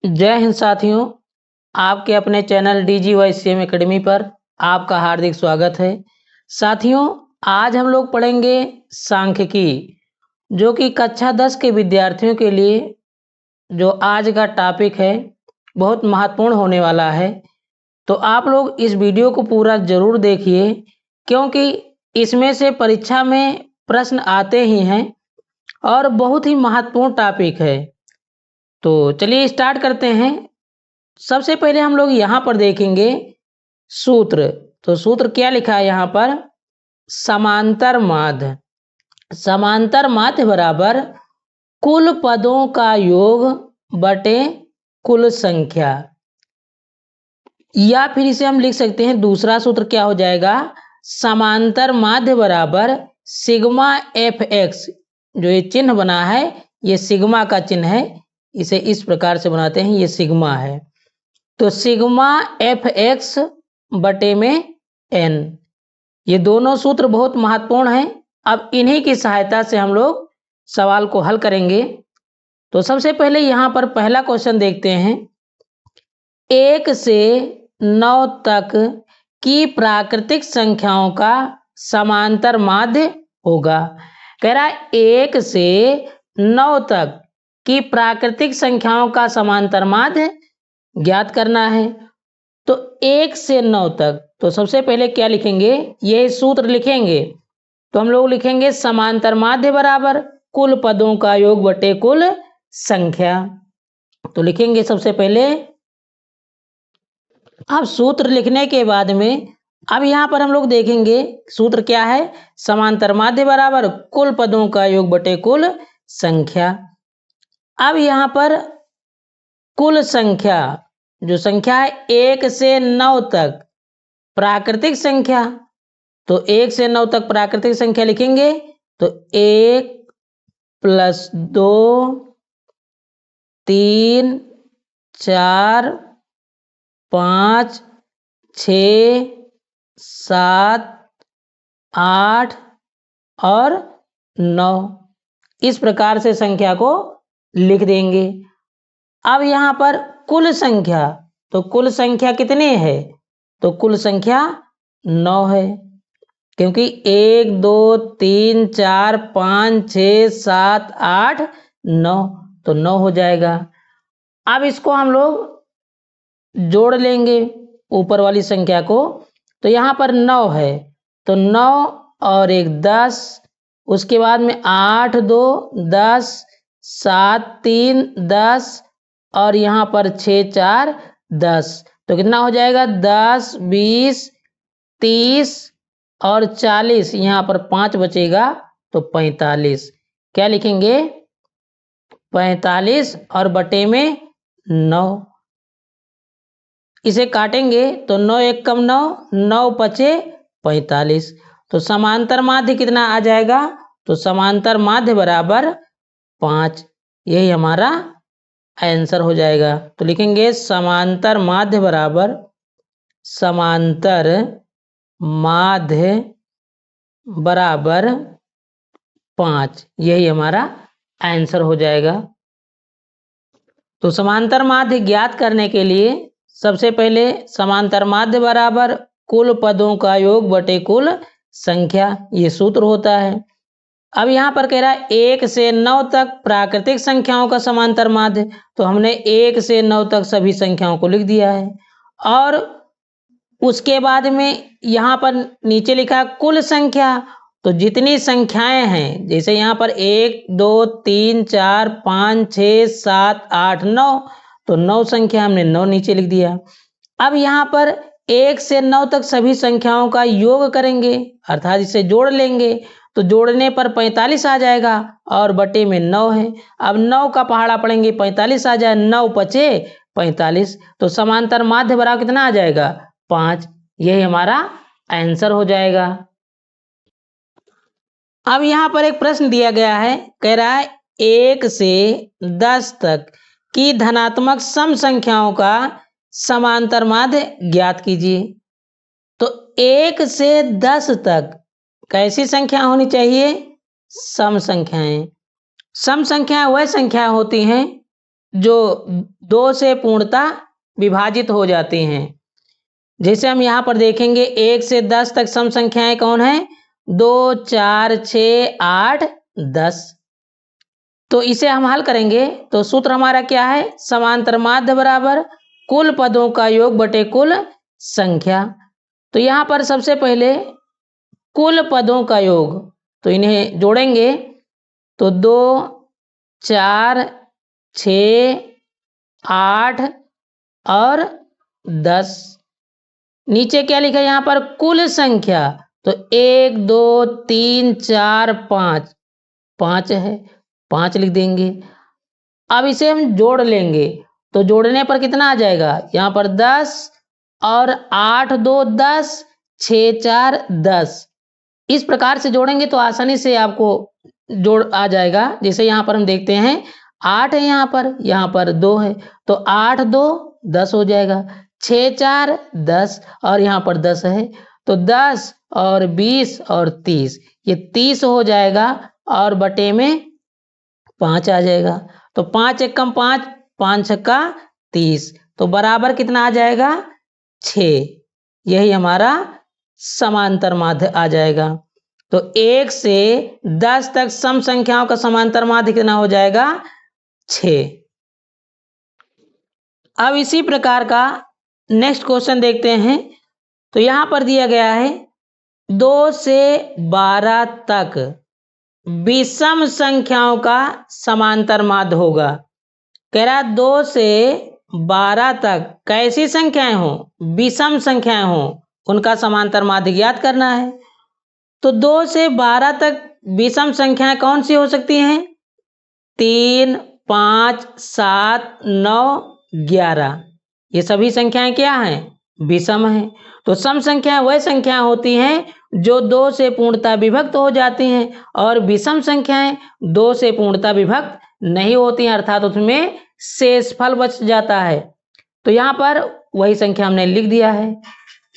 जय हिंद साथियों। आपके अपने चैनल DGYCM एकेडमी पर आपका हार्दिक स्वागत है। साथियों, आज हम लोग पढ़ेंगे सांख्यिकी, जो कि कक्षा 10 के विद्यार्थियों के लिए जो आज का टॉपिक है बहुत महत्वपूर्ण होने वाला है। तो आप लोग इस वीडियो को पूरा ज़रूर देखिए, क्योंकि इसमें से परीक्षा में प्रश्न आते ही हैं और बहुत ही महत्वपूर्ण टॉपिक है। तो चलिए स्टार्ट करते हैं। सबसे पहले हम लोग यहाँ पर देखेंगे सूत्र। तो सूत्र क्या लिखा है यहाँ पर? समांतर माध्य। समांतर माध्य बराबर कुल पदों का योग बटे कुल संख्या, या फिर इसे हम लिख सकते हैं, दूसरा सूत्र क्या हो जाएगा? समांतर माध्य बराबर सिग्मा fx। जो ये चिन्ह बना है ये सिग्मा का चिन्ह है, इसे इस प्रकार से बनाते हैं, ये सिग्मा है। तो सिग्मा fx बटे में n, ये दोनों सूत्र बहुत महत्वपूर्ण हैं। अब इन्हीं की सहायता से हम लोग सवाल को हल करेंगे। तो सबसे पहले यहाँ पर पहला क्वेश्चन देखते हैं। 1 से 9 तक की प्राकृतिक संख्याओं का समांतर माध्य होगा। कह रहा है 1 से 9 तक की प्राकृतिक संख्याओं का समांतर माध्य ज्ञात करना है। तो 1 से 9 तक, तो सबसे पहले क्या लिखेंगे? ये सूत्र लिखेंगे। तो हम लोग लिखेंगे समांतर माध्य बराबर कुल पदों का योग बटे कुल संख्या। तो लिखेंगे सबसे पहले। अब सूत्र लिखने के बाद में अब यहाँ पर हम लोग देखेंगे सूत्र क्या है? समांतर माध्य बराबर कुल पदों का योग बटे कुल संख्या। अब यहाँ पर कुल संख्या, जो संख्या है 1 से 9 तक प्राकृतिक संख्या, तो 1 से 9 तक प्राकृतिक संख्या लिखेंगे। तो 1 + 2 3 4 5 6 7 8 और 9, इस प्रकार से संख्या को लिख देंगे। अब यहाँ पर कुल संख्या, तो कुल संख्या कितनी है? तो कुल संख्या 9 है, क्योंकि 1 2 3 4 5 6 7 8 9, तो 9 हो जाएगा। अब इसको हम लोग जोड़ लेंगे ऊपर वाली संख्या को। तो यहाँ पर 9 है, तो 9 और 1 10, उसके बाद में 8 2 10, 7 3 10 और यहाँ पर 6 4 10, तो कितना हो जाएगा? 10 20 30 और 40, यहाँ पर 5 बचेगा, तो 45। क्या लिखेंगे? 45 और बटे में 9। इसे काटेंगे तो 9 1 कम 9, 9 पचे 45। तो समांतर माध्य कितना आ जाएगा? तो समांतर माध्य बराबर 5। यही हमारा आंसर हो जाएगा। तो लिखेंगे समांतर माध्य बराबर, समांतर माध्य बराबर 5, यही हमारा आंसर हो जाएगा। तो समांतर माध्य ज्ञात करने के लिए सबसे पहले समांतर माध्य बराबर कुल पदों का योग बटे कुल संख्या, ये सूत्र होता है। अब यहाँ पर कह रहा है 1 से 9 तक प्राकृतिक संख्याओं का समांतर माध्य, तो हमने 1 से 9 तक सभी संख्याओं को लिख दिया है। और उसके बाद में यहाँ पर नीचे लिखा है कुल संख्या, तो जितनी संख्याएं हैं, जैसे यहाँ पर 1 2 3 4 5 6 7 8 9, तो 9 संख्या हमने 9 नीचे लिख दिया। अब यहाँ पर 1 से 9 तक सभी संख्याओं का योग करेंगे, अर्थात इसे जोड़ लेंगे। तो जोड़ने पर 45 आ जाएगा और बटे में 9 है। अब 9 का पहाड़ा पढ़ेंगे, 45 आ जाए, 9 पचे 45, तो समांतर माध्य बराबर कितना आ जाएगा? 5। यही हमारा आंसर हो जाएगा। अब यहाँ पर एक प्रश्न दिया गया है, कह रहा है 1 से 10 तक की धनात्मक सम संख्याओं का समांतर माध्य ज्ञात कीजिए। तो 1 से 10 तक कैसी संख्या होनी चाहिए? सम संख्याएं। सम संख्याएं वह संख्याएं होती हैं जो 2 से पूर्णतः विभाजित हो जाते हैं। जैसे हम यहाँ पर देखेंगे 1 से 10 तक सम संख्याएं कौन है? 2, 4, 6, 8, 10। तो इसे हम हल करेंगे तो सूत्र हमारा क्या है? समांतर माध्य बराबर कुल पदों का योग बटे कुल संख्या। तो यहाँ पर सबसे पहले कुल पदों का योग, तो इन्हें जोड़ेंगे तो 2, 4, 6, 8 और 10। नीचे क्या लिखा है यहाँ पर? कुल संख्या। तो 1, 2, 3, 4, 5, 5 है, 5 लिख देंगे। अब इसे हम जोड़ लेंगे तो जोड़ने पर कितना आ जाएगा? यहाँ पर 10 और 8, 2, 10, 6, 4, 10। इस प्रकार से जोड़ेंगे तो आसानी से आपको जोड़ आ जाएगा। जैसे यहाँ पर हम देखते हैं 8 है, यहाँ पर 2 है, तो 8, 2, 10 हो जाएगा। 6, 4, 10 और यहाँ पर 10 है, तो 10 और 20 और 30, ये 30 हो जाएगा और बटे में 5 आ जाएगा। तो 5 एकम 5, 5 छक्का 30, तो बराबर कितना आ जाएगा? 6। यही हमारा समांतर माध्य आ जाएगा। तो 1 से 10 तक सम संख्याओं का समांतर माध्य कितना हो जाएगा? 6। अब इसी प्रकार का नेक्स्ट क्वेश्चन देखते हैं। तो यहां पर दिया गया है 2 से 12 तक विषम संख्याओं का समांतर माध्य होगा। कह रहा 2 से 12 तक कैसी संख्याएं हो? विषम संख्याएं हो, उनका समांतर माध्य ज्ञात करना है। तो 2 से 12 तक विषम संख्याएं कौन सी हो सकती हैं? 3, 5, 7, 9, 11। ये सभी संख्याएं क्या हैं? विषम हैं। तो सम संख्याएं वह संख्याएं होती हैं जो 2 से पूर्णतः विभक्त हो जाती हैं, और विषम संख्याएं 2 से पूर्णतः विभक्त नहीं होती हैं, अर्थात उसमें शेषफल बच जाता है। तो यहाँ पर वही संख्या हमने लिख दिया है।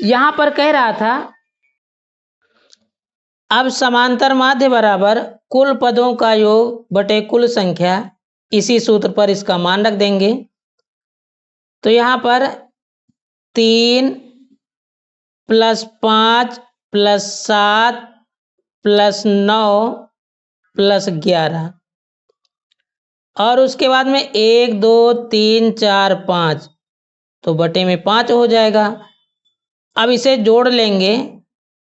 यहाँ पर कह रहा था अब समांतर माध्य बराबर कुल पदों का योग बटे कुल संख्या, इसी सूत्र पर इसका मान रख देंगे। तो यहाँ पर 3 + 5 + 7 + 9 + 11, और उसके बाद में 1, 2, 3, 4, 5, तो बटे में 5 हो जाएगा। अब इसे जोड़ लेंगे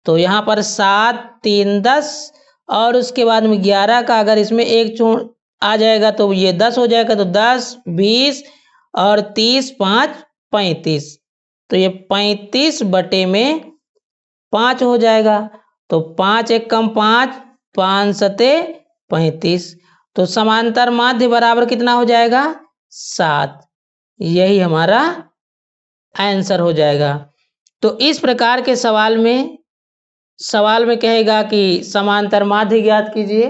तो यहाँ पर 7, 3, 10 और उसके बाद में 11 का अगर इसमें एक छोड़ आ जाएगा तो ये 10 हो जाएगा। तो 10, 20 और 30, 5, 35, तो ये 35 बटे में 5 हो जाएगा। तो 5 एकम 5, 5 सते 35, तो समांतर माध्य बराबर कितना हो जाएगा? 7। यही हमारा आंसर हो जाएगा। तो इस प्रकार के सवाल में कहेगा कि समांतर माध्य ज्ञात कीजिए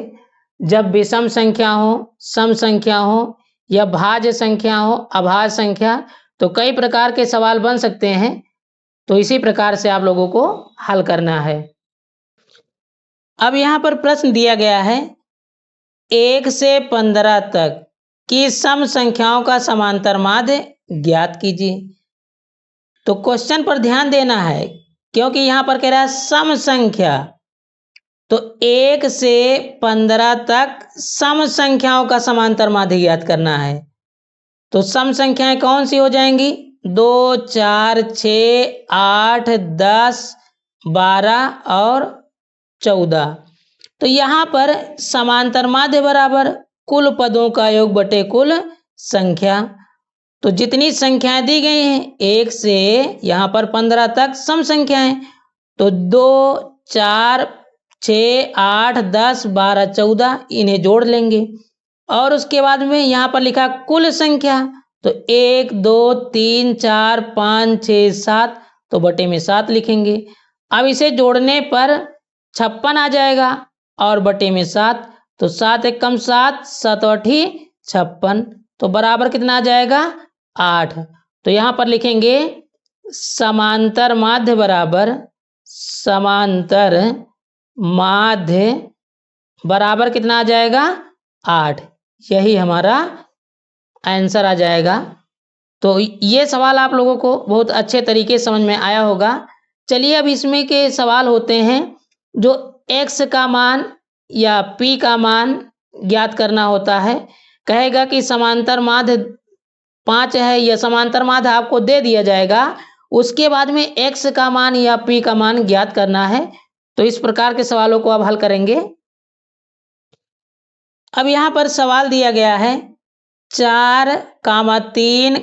जब विषम संख्या हो, सम संख्या हो या भाज्य संख्या हो, अभाज्य संख्या, तो कई प्रकार के सवाल बन सकते हैं। तो इसी प्रकार से आप लोगों को हल करना है। अब यहाँ पर प्रश्न दिया गया है 1 से 15 तक की सम संख्याओं का समांतर माध्य ज्ञात कीजिए। तो क्वेश्चन पर ध्यान देना है क्योंकि यहाँ पर कह रहा है सम संख्या, तो 1 से 15 तक सम संख्याओं का समांतर माध्य ज्ञात करना है। तो सम संख्याएं कौन सी हो जाएंगी? 2, 4, 6, 8, 10, 12 और 14। तो यहाँ पर समांतर माध्य बराबर कुल पदों का योग बटे कुल संख्या। तो जितनी संख्याएं दी गई हैं 1 से यहाँ पर 15 तक सम संख्याएं, तो 2, 4, 6, 8, 10, 12, 14 इन्हें जोड़ लेंगे, और उसके बाद में यहाँ पर लिखा कुल संख्या, तो 1, 2, 3, 4, 5, 6, 7, तो बटे में 7 लिखेंगे। अब इसे जोड़ने पर 56 आ जाएगा और बटे में 7, तो 7 एकम 7, 7 8 56, तो बराबर कितना आ जाएगा? 8। तो यहाँ पर लिखेंगे समांतर माध्य बराबर कितना आ जाएगा? 8। यही हमारा आंसर आ जाएगा। तो ये सवाल आप लोगों को बहुत अच्छे तरीके से समझ में आया होगा। चलिए अब इसमें के सवाल होते हैं जो x का मान या p का मान ज्ञात करना होता है। कहेगा कि समांतर माध्य 5 है, या समांतर माध्य आपको दे दिया जाएगा, उसके बाद में x का मान या p का मान ज्ञात करना है। तो इस प्रकार के सवालों को अब हल करेंगे। अब यहाँ पर सवाल दिया गया है 4, 3,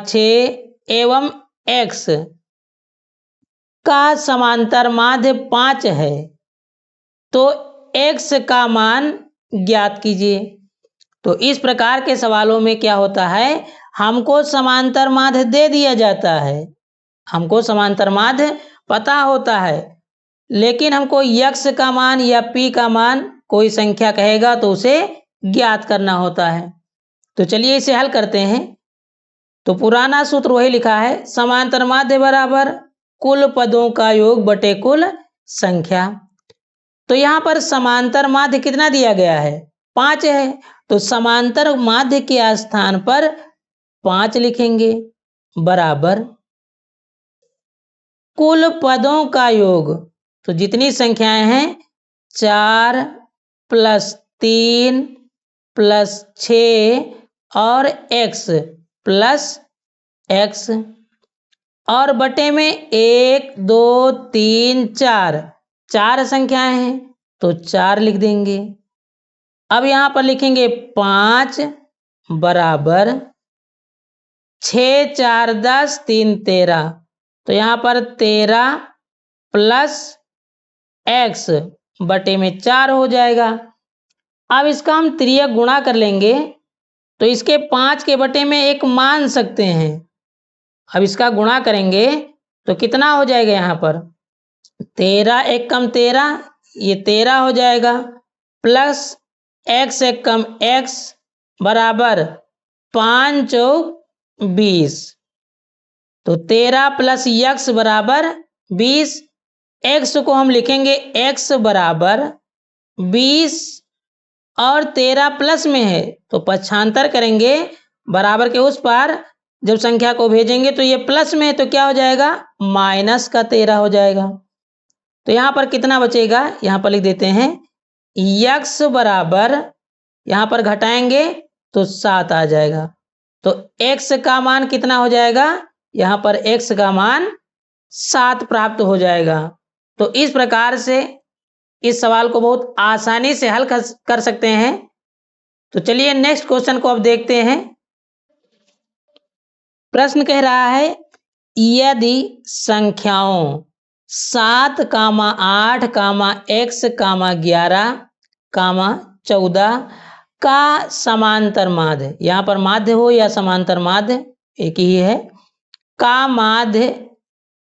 6 एवं x का समांतर माध्य 5 है, तो x का मान ज्ञात कीजिए। तो इस प्रकार के सवालों में क्या होता है, हमको समांतर माध्य दे दिया जाता है, हमको समांतर माध्य पता होता है, लेकिन हमको x का मान या p का मान कोई संख्या कहेगा तो उसे ज्ञात करना होता है। तो चलिए इसे हल करते हैं। तो पुराना सूत्र वही लिखा है, समांतर माध्य बराबर कुल पदों का योग बटे कुल संख्या। तो यहाँ पर समांतर माध्य कितना दिया गया है, 5 है, तो समांतर माध्य के स्थान पर 5 लिखेंगे बराबर कुल पदों का योग। तो जितनी संख्याएं हैं 4 + 3 + 6 और x + x, और बटे में 1 2 3 4, 4 संख्याएं हैं तो 4 लिख देंगे। अब यहाँ पर लिखेंगे 5 बराबर 6 4 10 3 13, तो यहाँ पर 13 + x बटे में 4 हो जाएगा। अब इसका हम त्रियक गुणा कर लेंगे, तो इसके 5 के बटे में 1 मान सकते हैं। अब इसका गुणा करेंगे तो कितना हो जाएगा, यहाँ पर 13 1 कम 13, ये 13 हो जाएगा, प्लस x 1 कम x बराबर 5 चौक 20, तो 13 + x बराबर 20। x को हम लिखेंगे x बराबर 20 और 13 प्लस में है तो पक्षांतर करेंगे, बराबर के उस पार जब संख्या को भेजेंगे तो ये प्लस में है तो क्या हो जाएगा, -13 हो जाएगा। तो यहाँ पर कितना बचेगा, यहाँ पर लिख देते हैं x बराबर, यहाँ पर घटाएंगे तो 7 आ जाएगा। तो x का मान कितना हो जाएगा, यहाँ पर x का मान 7 प्राप्त हो जाएगा। तो इस प्रकार से इस सवाल को बहुत आसानी से हल कर सकते हैं। तो चलिए नेक्स्ट क्वेश्चन को अब देखते हैं। प्रश्न कह रहा है, यदि संख्याओं 7, 8, x, 11, 14 का समांतर माध्य, यहाँ पर माध्य हो या समांतर माध्य एक ही है, का माध्य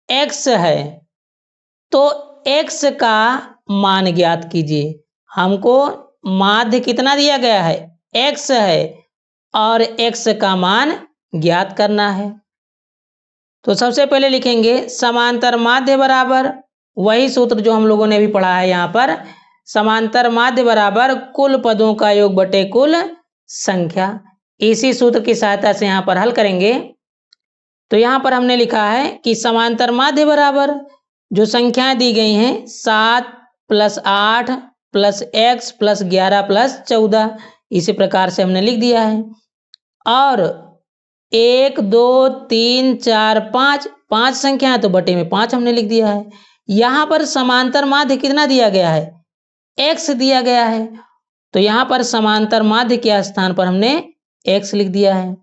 x है, तो x का मान ज्ञात कीजिए। हमको माध्य कितना दिया गया है, x है, और x का मान ज्ञात करना है। तो सबसे पहले लिखेंगे समांतर माध्य बराबर वही सूत्र जो हम लोगों ने भी पढ़ा है, यहाँ पर समांतर माध्य बराबर कुल पदों का योग बटे कुल संख्या। इसी सूत्र की सहायता से यहाँ पर हल करेंगे। तो यहाँ पर हमने लिखा है कि समांतर माध्य बराबर जो संख्याएं दी गई हैं 7 + 8 + x + 11 + 14, इसी प्रकार से हमने लिख दिया है। और 1 2 3 4 5, 5 संख्या तो बटे में 5 हमने लिख दिया है। यहाँ पर समांतर माध्य कितना दिया गया है, x दिया गया है, तो यहाँ पर समांतर माध्य के स्थान पर हमने x लिख दिया है।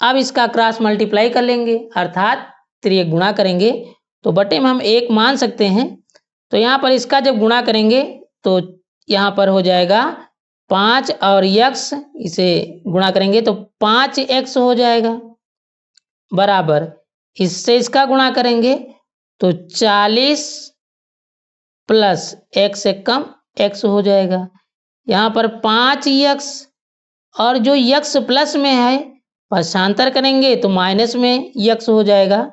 अब इसका क्रॉस मल्टीप्लाई कर लेंगे, अर्थात त्रियक गुणा करेंगे, तो बटे में हम 1 मान सकते हैं। तो यहाँ पर इसका जब गुणा करेंगे तो यहाँ पर हो जाएगा 5 और x, इसे गुणा करेंगे तो 5x हो जाएगा, बराबर इससे इसका गुणा करेंगे तो 40 + x 1 कम x हो जाएगा। यहाँ पर 5x, और जो x प्लस में है पक्षांतर करेंगे तो माइनस में x हो जाएगा,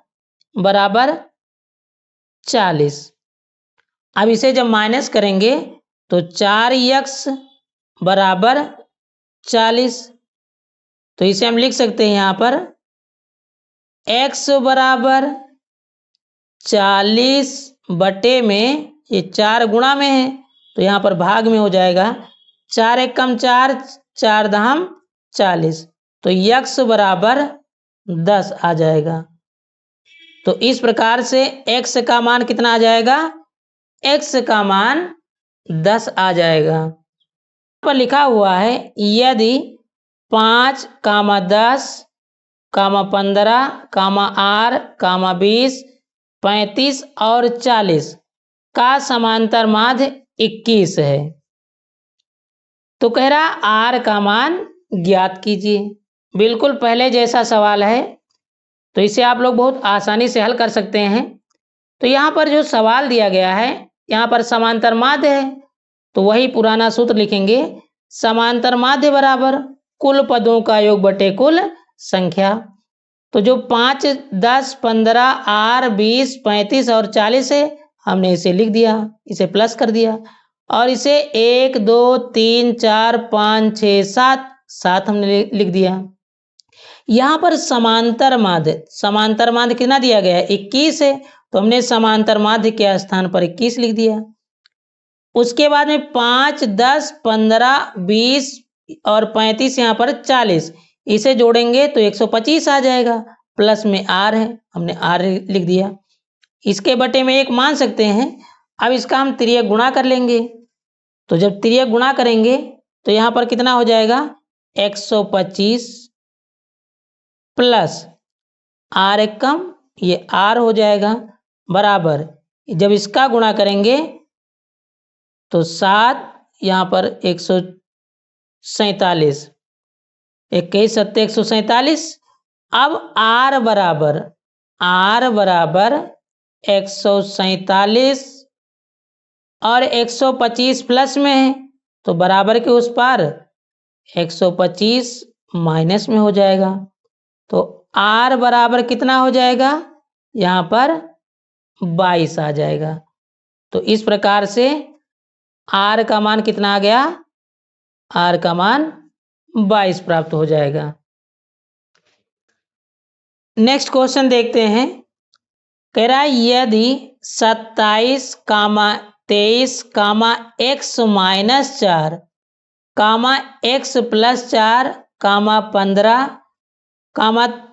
बराबर 40। अब इसे जब माइनस करेंगे तो 4x बराबर 40, तो इसे हम लिख सकते हैं यहाँ पर x बराबर 40 बटे में, ये 4 गुणा में है तो यहाँ पर भाग में हो जाएगा। 4 एकम 4, 4 दहम 40, तो x बराबर 10 आ जाएगा। तो इस प्रकार से x का मान कितना आ जाएगा? x का मान 10 आ जाएगा। यहाँ पर लिखा हुआ है यदि 5, 10, 15, r, 20, 35 और 40 का समांतर माध्य 21 है, तो कह रहा r का मान ज्ञात कीजिए। बिल्कुल पहले जैसा सवाल है, तो इसे आप लोग बहुत आसानी से हल कर सकते हैं। तो यहाँ पर जो सवाल दिया गया है, यहाँ पर समांतर माध्य है, तो वही पुराना सूत्र लिखेंगे, समांतर माध्य बराबर कुल पदों का योग बटे कुल संख्या। तो जो 5, 10, 15, r, 20, 35 और 40 है, हमने इसे लिख दिया, इसे प्लस कर दिया, और इसे 1, 2, 3, 4, 5, 6, 7 हमने लिख दिया। यहाँ पर समांतर माध्य कितना दिया गया है? 21 है, तो हमने समांतर माध्य के स्थान पर 21 लिख दिया। उसके बाद में 5, 10, 15, 20 और 35, यहाँ पर 40, इसे जोड़ेंगे तो 125 आ जाएगा। प्लस में r है, हमने r लिख दिया। इसके बटे में 1 मान सकते हैं। अब इसका हम तिर्यक गुणा कर लेंगे, तो जब तिर्यक गुणा करेंगे तो यहाँ पर कितना हो जाएगा? 125 प्लस r एकम, ये r हो जाएगा, बराबर, जब इसका गुणा करेंगे तो 7, यहाँ पर 147, 21 सत्ते 147। अब r बराबर 147 और 125 प्लस में है, तो बराबर के उस पार 125 माइनस में हो जाएगा। तो r बराबर कितना हो जाएगा? यहाँ पर 22 आ जाएगा। तो इस प्रकार से r का मान कितना आ गया? r का मान 22 प्राप्त हो जाएगा। नेक्स्ट क्वेश्चन देखते हैं। कह रहा है यदि 27, 23, x माइनस 4, x प्लस 4, 15,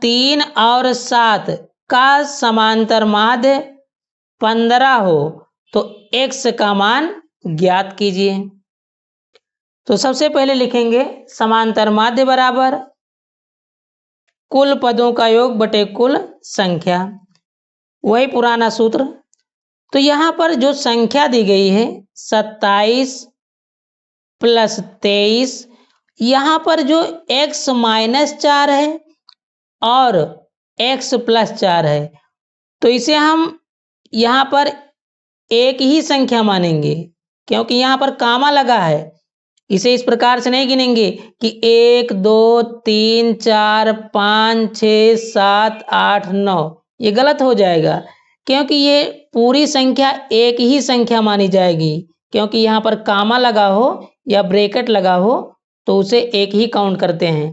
3 और 7 का समांतर माध्य 15 हो, तो x का मान ज्ञात कीजिए। तो सबसे पहले लिखेंगे समांतर माध्य बराबर कुल पदों का योग बटे कुल संख्या, वही पुराना सूत्र। तो यहाँ पर जो संख्या दी गई है 27 प्लस 23, यहाँ पर जो x माइनस 4 है और x प्लस 4 है, तो इसे हम यहाँ पर एक ही संख्या मानेंगे, क्योंकि यहाँ पर कामा लगा है। इसे इस प्रकार से नहीं गिनेंगे कि 1, 2, 3, 4, 5, 6, 7, 8, 9, ये गलत हो जाएगा, क्योंकि ये पूरी संख्या एक ही संख्या मानी जाएगी। क्योंकि यहाँ पर कामा लगा हो या ब्रैकेट लगा हो तो उसे एक ही काउंट करते हैं।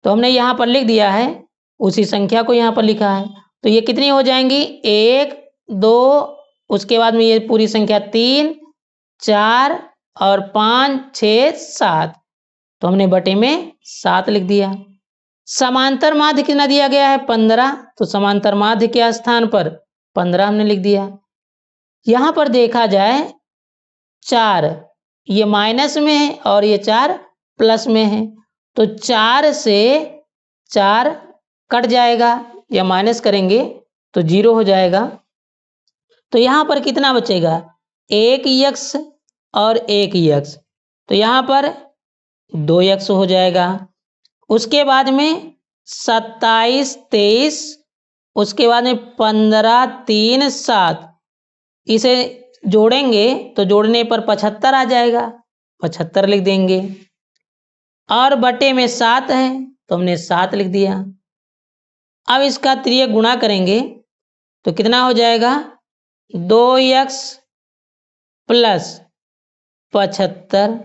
तो हमने यहाँ पर लिख दिया है, उसी संख्या को यहाँ पर लिखा है। तो ये कितनी हो जाएंगी? 1, 2, उसके बाद में ये पूरी संख्या 3, 4 और 5, 6, 7, तो हमने बटे में 7 लिख दिया। समांतर माध्य कितना दिया गया है? 15, तो समांतर माध्य के स्थान पर 15 हमने लिख दिया। यहाँ पर देखा जाए 4 ये माइनस में है और ये 4 प्लस में है, तो 4 से 4 कट जाएगा या माइनस करेंगे तो 0 हो जाएगा। तो यहाँ पर कितना बचेगा? 1x और 1x, तो यहाँ पर 2x हो जाएगा। उसके बाद में 27, 23, उसके बाद में 15, 3, 7, इसे जोड़ेंगे तो जोड़ने पर 75 आ जाएगा, 75 लिख देंगे। और बटे में 7 है तो हमने 7 लिख दिया। अब इसका त्रियक गुणा करेंगे तो कितना हो जाएगा? 2x प्लस 75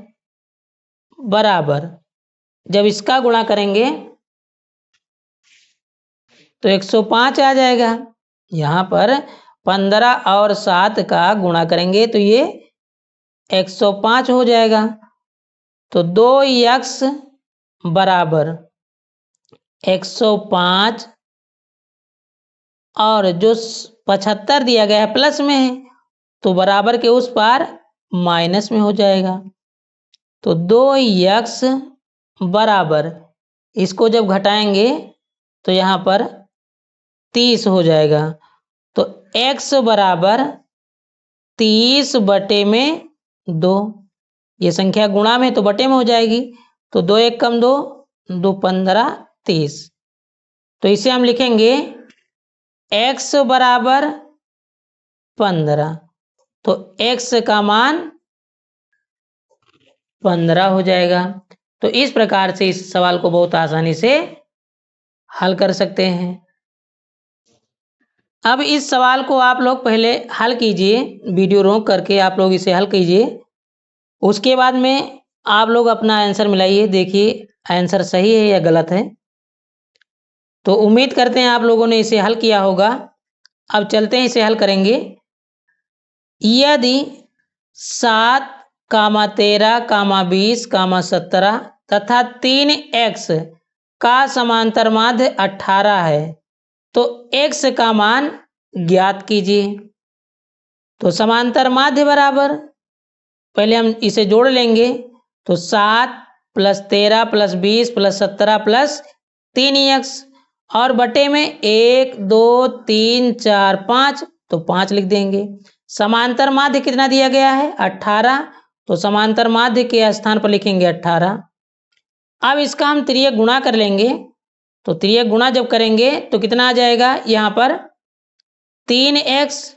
बराबर, जब इसका गुणा करेंगे तो 105 आ जाएगा। यहाँ पर 15 और 7 का गुणा करेंगे तो ये 105 हो जाएगा। तो 2x बराबर 105 और जो 75 दिया गया है प्लस में है तो बराबर के उस पार माइनस में हो जाएगा। तो 2x बराबर, इसको जब घटाएंगे तो यहाँ पर 30 हो जाएगा। तो x बराबर 30/2, ये संख्या गुणा में तो बटे में हो जाएगी। तो 2 1 कम 2, 2 15 30। तो इसे हम लिखेंगे x बराबर 15। तो x का मान 15 हो जाएगा। तो इस प्रकार से इस सवाल को बहुत आसानी से हल कर सकते हैं। अब इस सवाल को आप लोग पहले हल कीजिए, वीडियो रोक करके आप लोग इसे हल कीजिए। उसके बाद में आप लोग अपना आंसर मिलाइए, देखिए आंसर सही है या गलत है। तो उम्मीद करते हैं आप लोगों ने इसे हल किया होगा। अब चलते हैं इसे हल करेंगे। यदि 7, 13, 20, 17 तथा 3x का समांतर माध्य 18 है तो x का मान ज्ञात कीजिए। तो समांतर माध्य बराबर, पहले हम इसे जोड़ लेंगे। तो 7 + 13 + 20 + 17 + 3x और बटे में 1 2 3 4 5, तो 5 लिख देंगे। समांतर माध्य कितना दिया गया है? 18। तो समांतर माध्य के स्थान पर लिखेंगे 18। अब इसका हम त्रियक गुणा कर लेंगे। तो त्रियक गुणा जब करेंगे तो कितना आ जाएगा? यहाँ पर 3x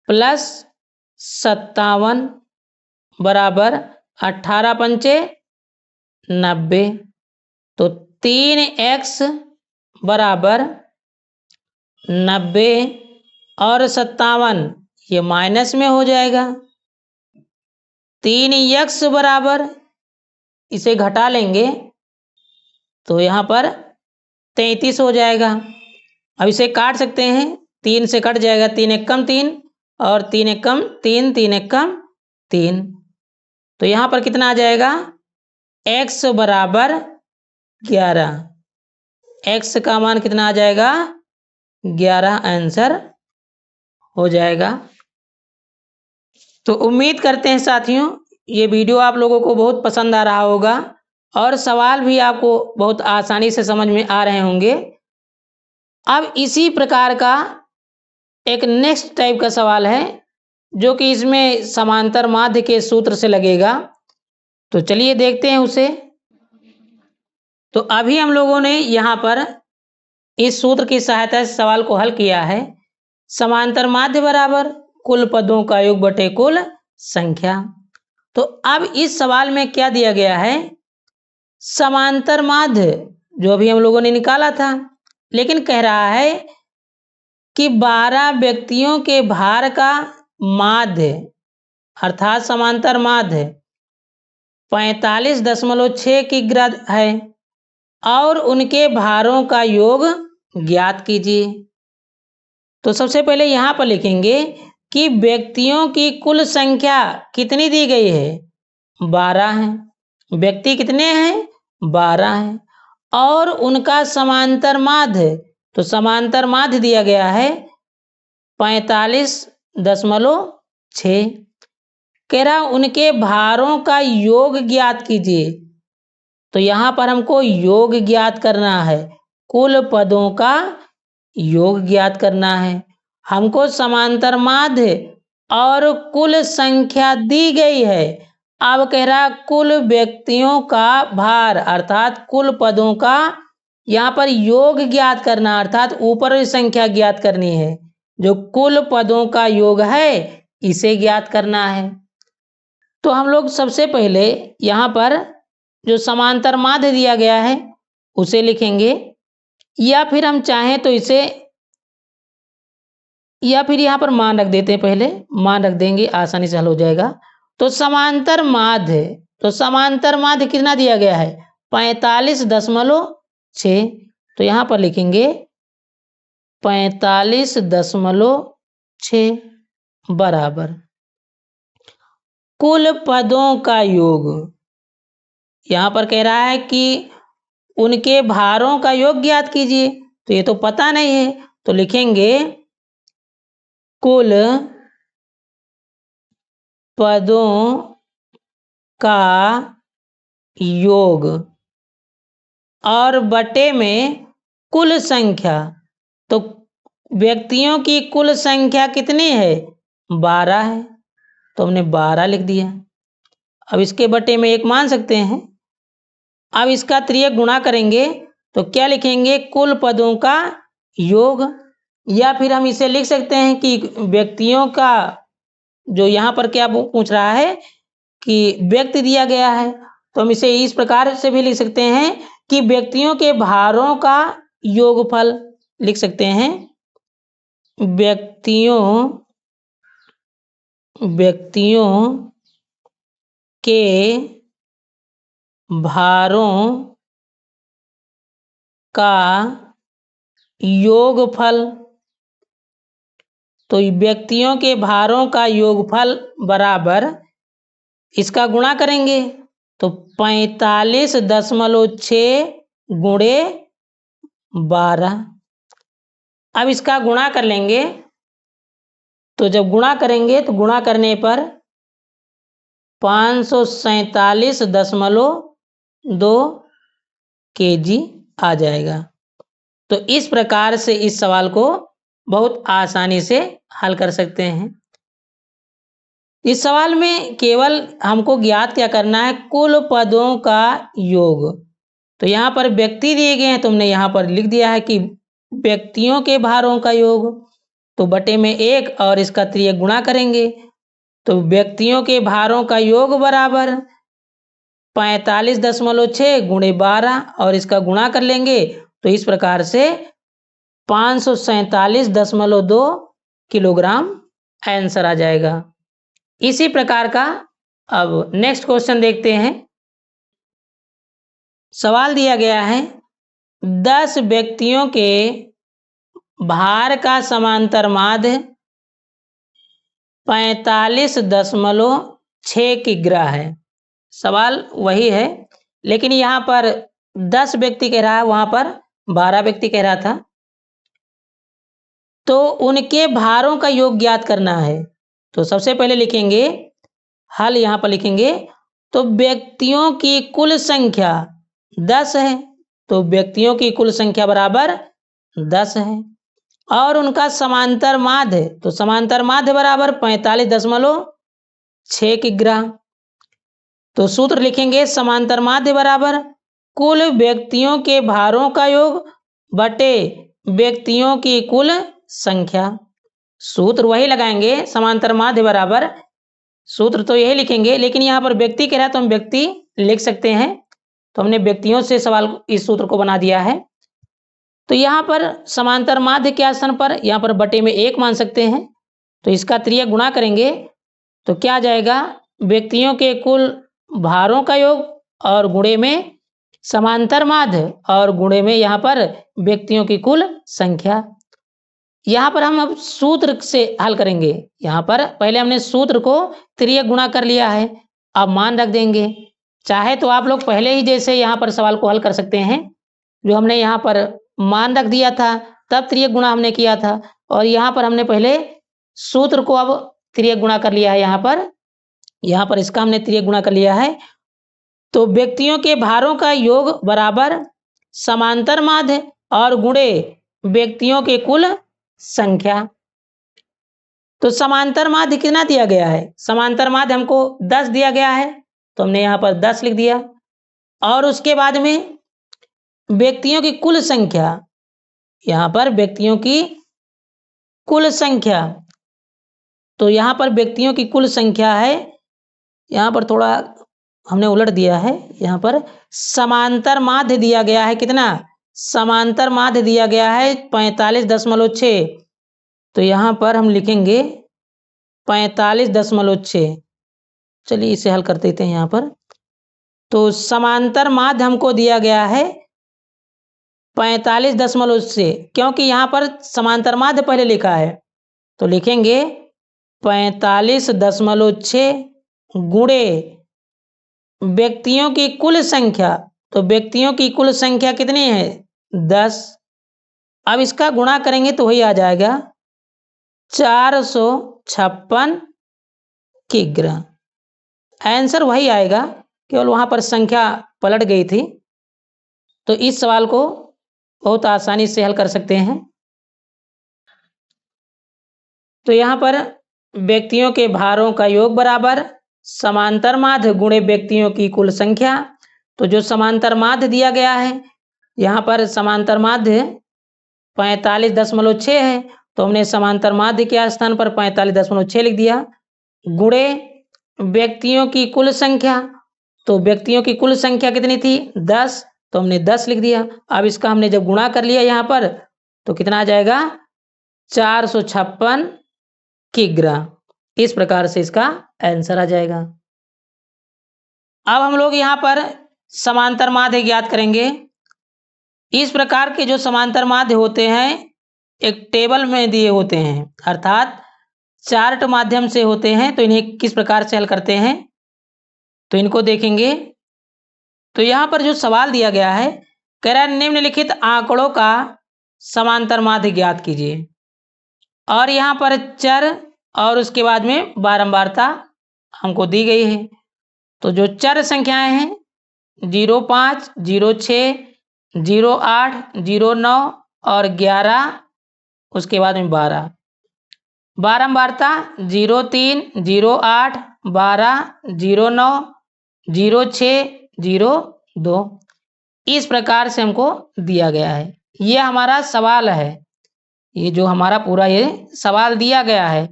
+ 57 बराबर 18 पंचे 90। तो 3x बराबर 90 और 57 ये माइनस में हो जाएगा। 3x बराबर, इसे घटा लेंगे तो यहाँ पर 33 हो जाएगा। अब इसे काट सकते हैं, 3 से कट जाएगा, 3 1 कम 3 और 3 1 कम 3, 3 1 कम 3। तो यहाँ पर कितना आ जाएगा? x बराबर 11। x का मान कितना आ जाएगा? 11 आंसर हो जाएगा। तो उम्मीद करते हैं साथियों ये वीडियो आप लोगों को बहुत पसंद आ रहा होगा और सवाल भी आपको बहुत आसानी से समझ में आ रहे होंगे। अब इसी प्रकार का एक नेक्स्ट टाइप का सवाल है जो कि इसमें समांतर माध्य के सूत्र से लगेगा। तो चलिए देखते हैं उसे। तो अभी हम लोगों ने यहाँ पर इस सूत्र की सहायता से सवाल को हल किया है। समांतर माध्य बराबर कुल पदों का योग बटे कुल संख्या। तो अब इस सवाल में क्या दिया गया है? समांतर माध्य जो अभी हम लोगों ने निकाला था, लेकिन कह रहा है कि 12 व्यक्तियों के भार का माध्य अर्थात समांतर माध्य 45.6 किग्रा है और उनके भारों का योग ज्ञात कीजिए। तो सबसे पहले यहाँ पर लिखेंगे कि व्यक्तियों की कुल संख्या कितनी दी गई है? 12 है। व्यक्ति कितने हैं? 12 हैं। और उनका समांतर माध्य, तो समांतर माध्य दिया गया है 45.6। कह रहा उनके भारों का योग ज्ञात कीजिए। तो यहाँ पर हमको योग ज्ञात करना है, कुल पदों का योग ज्ञात करना है। हमको समांतर माध्य और कुल संख्या दी गई है। अब कह रहा कुल व्यक्तियों का भार अर्थात कुल पदों का यहाँ पर योग ज्ञात करना अर्थात ऊपर संख्या ज्ञात करनी है। जो कुल पदों का योग है इसे ज्ञात करना है। तो हम लोग सबसे पहले यहाँ पर जो समांतर माध्य दिया गया है उसे लिखेंगे, या फिर हम चाहें तो इसे, या फिर यहाँ पर मान रख देते हैं। पहले मान रख देंगे, आसानी से हल हो जाएगा। तो समांतर माध्य, तो समांतर माध्य कितना दिया गया है? 45.6। तो यहाँ पर लिखेंगे 45.6 बराबर कुल पदों का योग। यहाँ पर कह रहा है कि उनके भारों का योग ज्ञात कीजिए, तो ये तो पता नहीं है, तो लिखेंगे कुल पदों का योग और बटे में कुल संख्या। तो व्यक्तियों की कुल संख्या कितनी है? 12 है, तो हमने 12 लिख दिया। अब इसके बटे में 1 मान सकते हैं। अब इसका त्रियक गुणा करेंगे तो क्या लिखेंगे? कुल पदों का योग। या फिर हम इसे लिख सकते हैं कि व्यक्तियों का, जो यहाँ पर क्या पूछ रहा है कि व्यक्ति दिया गया है, तो हम इसे इस प्रकार से भी लिख सकते हैं कि व्यक्तियों के भारों का योगफल लिख सकते हैं। व्यक्तियों के भारों का योगफल। तो व्यक्तियों के भारों का योगफल बराबर, इसका गुणा करेंगे तो 45.6 गुणे 12। अब इसका गुणा कर लेंगे, तो जब गुणा करेंगे तो गुणा करने पर 547.2 kg आ जाएगा। तो इस प्रकार से इस सवाल को बहुत आसानी से हल कर सकते हैं। इस सवाल में केवल हमको ज्ञात क्या करना है? कुल पदों का योग। तो यहाँ पर व्यक्ति दिए गए हैं, तो हमने यहाँ पर लिख दिया है कि व्यक्तियों के भारों का योग, तो बटे में 1 और इसका त्रियक गुणा करेंगे तो व्यक्तियों के भारों का योग बराबर 45.6 गुणे 12 और इसका गुणा कर लेंगे तो इस प्रकार से 547.2 किलोग्राम आंसर आ जाएगा। इसी प्रकार का अब नेक्स्ट क्वेश्चन देखते हैं। सवाल दिया गया है 10 व्यक्तियों के भार का समांतर माध्य 45.6 किग्रा है। सवाल वही है, लेकिन यहाँ पर 10 व्यक्ति कह रहा है, वहां पर 12 व्यक्ति कह रहा था। तो उनके भारों का योग ज्ञात करना है। तो सबसे पहले लिखेंगे हल, यहाँ पर लिखेंगे तो व्यक्तियों की कुल संख्या 10 है, तो व्यक्तियों की कुल संख्या बराबर 10 है और उनका समांतर माध्य, तो समांतर माध्य बराबर 45.6 किग्रा। तो सूत्र लिखेंगे समांतर माध्य बराबर कुल व्यक्तियों के भारों का योग बटे व्यक्तियों की कुल संख्या। सूत्र वही लगाएंगे, समांतर माध्य बराबर, सूत्र तो यही लिखेंगे, लेकिन यहाँ पर व्यक्ति कह रहा है तो हम व्यक्ति लिख सकते हैं। तो हमने व्यक्तियों से सवाल इस सूत्र को बना दिया है। तो यहाँ पर समांतर माध्य के स्थान पर यहाँ पर बटे में 1 मान सकते हैं। तो इसका त्रियक गुणा करेंगे तो क्या आ जाएगा? व्यक्तियों के कुल भारों का योग और गुणे में समांतर माध्य और गुणे में यहाँ पर व्यक्तियों की कुल संख्या। यहाँ पर हम अब सूत्र से हल करेंगे। यहाँ पर पहले हमने सूत्र को त्रियक गुणा कर लिया है, अब मान रख देंगे। चाहे तो आप लोग पहले ही जैसे यहाँ पर सवाल को हल कर सकते हैं, जो हमने यहाँ पर मान रख दिया था तब त्रियक गुणा हमने किया था, और यहाँ पर हमने पहले सूत्र को अब त्रियक गुणा कर लिया है। यहाँ पर इसका हमने त्रियक गुणा कर लिया है। तो व्यक्तियों के भारों का योग बराबर समांतर माध्य और गुणे व्यक्तियों के कुल संख्या। तो समांतर माध्य कितना दिया गया है? समांतर माध्य हमको 10 दिया गया है, तो हमने यहाँ पर 10 लिख दिया। और उसके बाद में व्यक्तियों की कुल संख्या, यहाँ पर व्यक्तियों की कुल संख्या, तो यहाँ पर व्यक्तियों की कुल संख्या है, यहाँ पर थोड़ा हमने उलट दिया है। यहाँ पर समांतर माध्य दिया गया है कितना? समांतर माध्य दिया गया है 45.6, तो यहाँ पर हम लिखेंगे 45.6। चलिए इसे हल कर देते हैं यहाँ पर। तो समांतर माध्य हमको दिया गया है 45.6, क्योंकि यहाँ पर समांतर माध्य पहले लिखा है तो लिखेंगे 45.6 गुणे व्यक्तियों की कुल संख्या। तो व्यक्तियों की कुल संख्या कितनी है? 10। अब इसका गुणा करेंगे तो वही आ जाएगा 456 किग्रा। आंसर वही आएगा, केवल वहां पर संख्या पलट गई थी। तो इस सवाल को बहुत आसानी से हल कर सकते हैं। तो यहाँ पर व्यक्तियों के भारों का योग बराबर समांतर माध्य गुणे व्यक्तियों की कुल संख्या। तो जो समांतर माध्य दिया गया है, यहाँ पर समांतर माध्य 45.6 है, तो हमने समांतर माध्य के स्थान पर 45.6 लिख दिया, गुणे व्यक्तियों की कुल संख्या। तो व्यक्तियों की कुल संख्या कितनी थी? 10, तो हमने 10 लिख दिया। अब इसका हमने जब गुणा कर लिया यहाँ पर तो कितना आ जाएगा? 456 किग्रा। इस प्रकार से इसका आंसर आ जाएगा। अब हम लोग यहाँ पर समांतर माध्य ज्ञात करेंगे। इस प्रकार के जो समांतर माध्य होते हैं एक टेबल में दिए होते हैं, अर्थात चार्ट माध्यम से होते हैं। तो इन्हें किस प्रकार से हल करते हैं तो इनको देखेंगे। तो यहाँ पर जो सवाल दिया गया है, कह रहा है निम्नलिखित आंकड़ों का समांतर माध्य ज्ञात कीजिए, और यहाँ पर चर और उसके बाद में बारंबारता हमको दी गई है। तो जो चर संख्याएं हैं 05, 06, 08, 09 और 11, उसके बाद में 12। बारंबारता 03, 08, 12, 09, 06, 02। इस प्रकार से हमको दिया गया है। ये हमारा सवाल है, ये जो हमारा पूरा ये सवाल दिया गया है।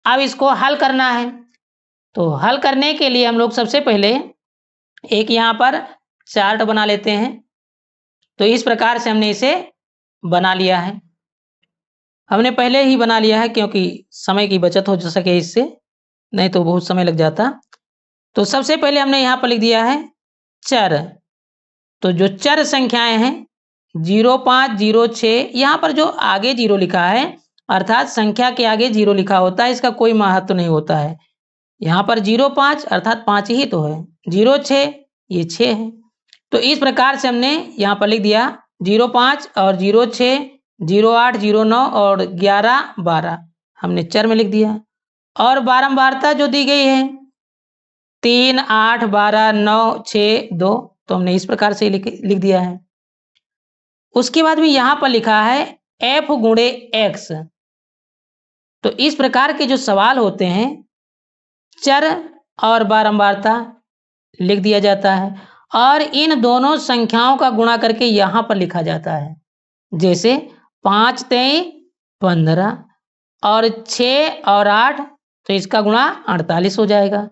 अब इसको हल करना है। तो हल करने के लिए हम लोग सबसे पहले एक यहाँ पर चार्ट बना लेते हैं। तो इस प्रकार से हमने इसे बना लिया है। हमने पहले ही बना लिया है क्योंकि समय की बचत हो सके इससे, नहीं तो बहुत समय लग जाता। तो सबसे पहले हमने यहाँ पर लिख दिया है चर। तो जो चर संख्याएं हैं 05, 06, यहाँ पर जो आगे 0 लिखा है, अर्थात संख्या के आगे 0 लिखा होता है, इसका कोई महत्व नहीं होता है। यहाँ पर 05 अर्थात 5 ही तो है, 06 ये 6 है। तो इस प्रकार से हमने यहाँ पर लिख दिया 05 और 06, 08, 09 और 11, 12 हमने चर में लिख दिया। और बारंबारता जो दी गई है 3, 8, 12, 9, 6, 2, तो हमने इस प्रकार से लिख दिया है। उसके बाद में यहाँ पर लिखा है f गुणे x। तो इस प्रकार के जो सवाल होते हैं चर और बारंबारता लिख दिया जाता है, और इन दोनों संख्याओं का गुणा करके यहाँ पर लिखा जाता है। जैसे 5, 3, 15 और 6 और 8, तो इसका गुणा 48 हो जाएगा।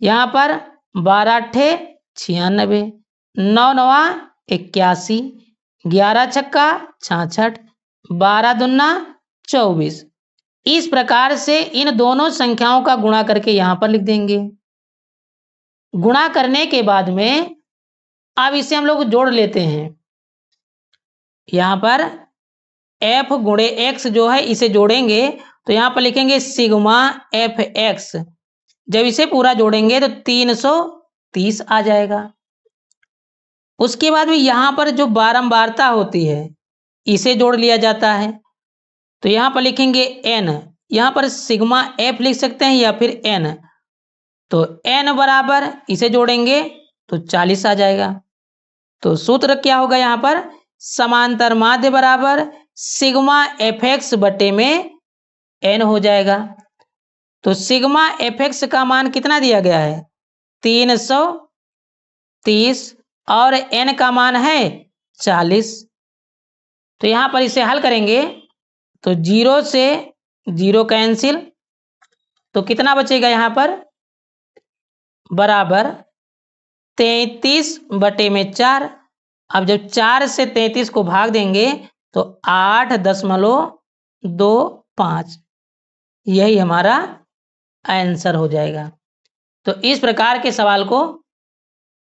यहाँ पर 12 अट्ठे 96, 9 नवा 81, 11 छक्का 66, 12 दूना 24। इस प्रकार से इन दोनों संख्याओं का गुणा करके यहाँ पर लिख देंगे। गुणा करने के बाद में अब इसे हम लोग जोड़ लेते हैं। यहाँ पर f गुणे x जो है इसे जोड़ेंगे तो यहाँ पर लिखेंगे सिग्मा एफ एक्स। जब इसे पूरा जोड़ेंगे तो 330 आ जाएगा। उसके बाद में यहाँ पर जो बारंबारता होती है इसे जोड़ लिया जाता है। तो यहाँ पर लिखेंगे n, यहाँ पर सिग्मा f लिख सकते हैं या फिर n। तो n बराबर इसे जोड़ेंगे तो 40 आ जाएगा। तो सूत्र क्या होगा यहाँ पर? समांतर माध्य बराबर सिग्मा एफ एक्स बटे में n हो जाएगा। तो सिग्मा एफ एक्स का मान कितना दिया गया है? 330 और n का मान है 40। तो यहाँ पर इसे हल करेंगे तो 0 से 0 कैंसिल, तो कितना बचेगा यहाँ पर? बराबर 33 बटे में 4। अब जब 4 से 33 को भाग देंगे तो 8.25, यही हमारा आंसर हो जाएगा। तो इस प्रकार के सवाल को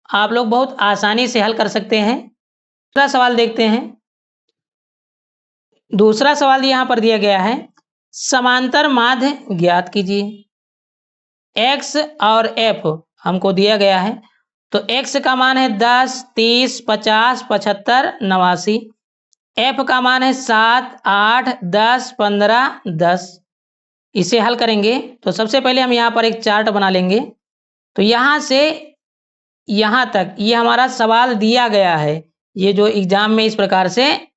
आप लोग बहुत आसानी से हल कर सकते हैं। दूसरा सवाल देखते हैं। दूसरा सवाल यहाँ पर दिया गया है, समांतर माध्य ज्ञात कीजिए। x और f हमको दिया गया है, तो x का मान है 10, 30, 50, 75, 89। f का मान है 7, 8, 10, 15, 10। इसे हल करेंगे तो सबसे पहले हम यहाँ पर एक चार्ट बना लेंगे। तो यहाँ से यहाँ तक ये हमारा सवाल दिया गया है, ये जो एग्जाम में इस प्रकार से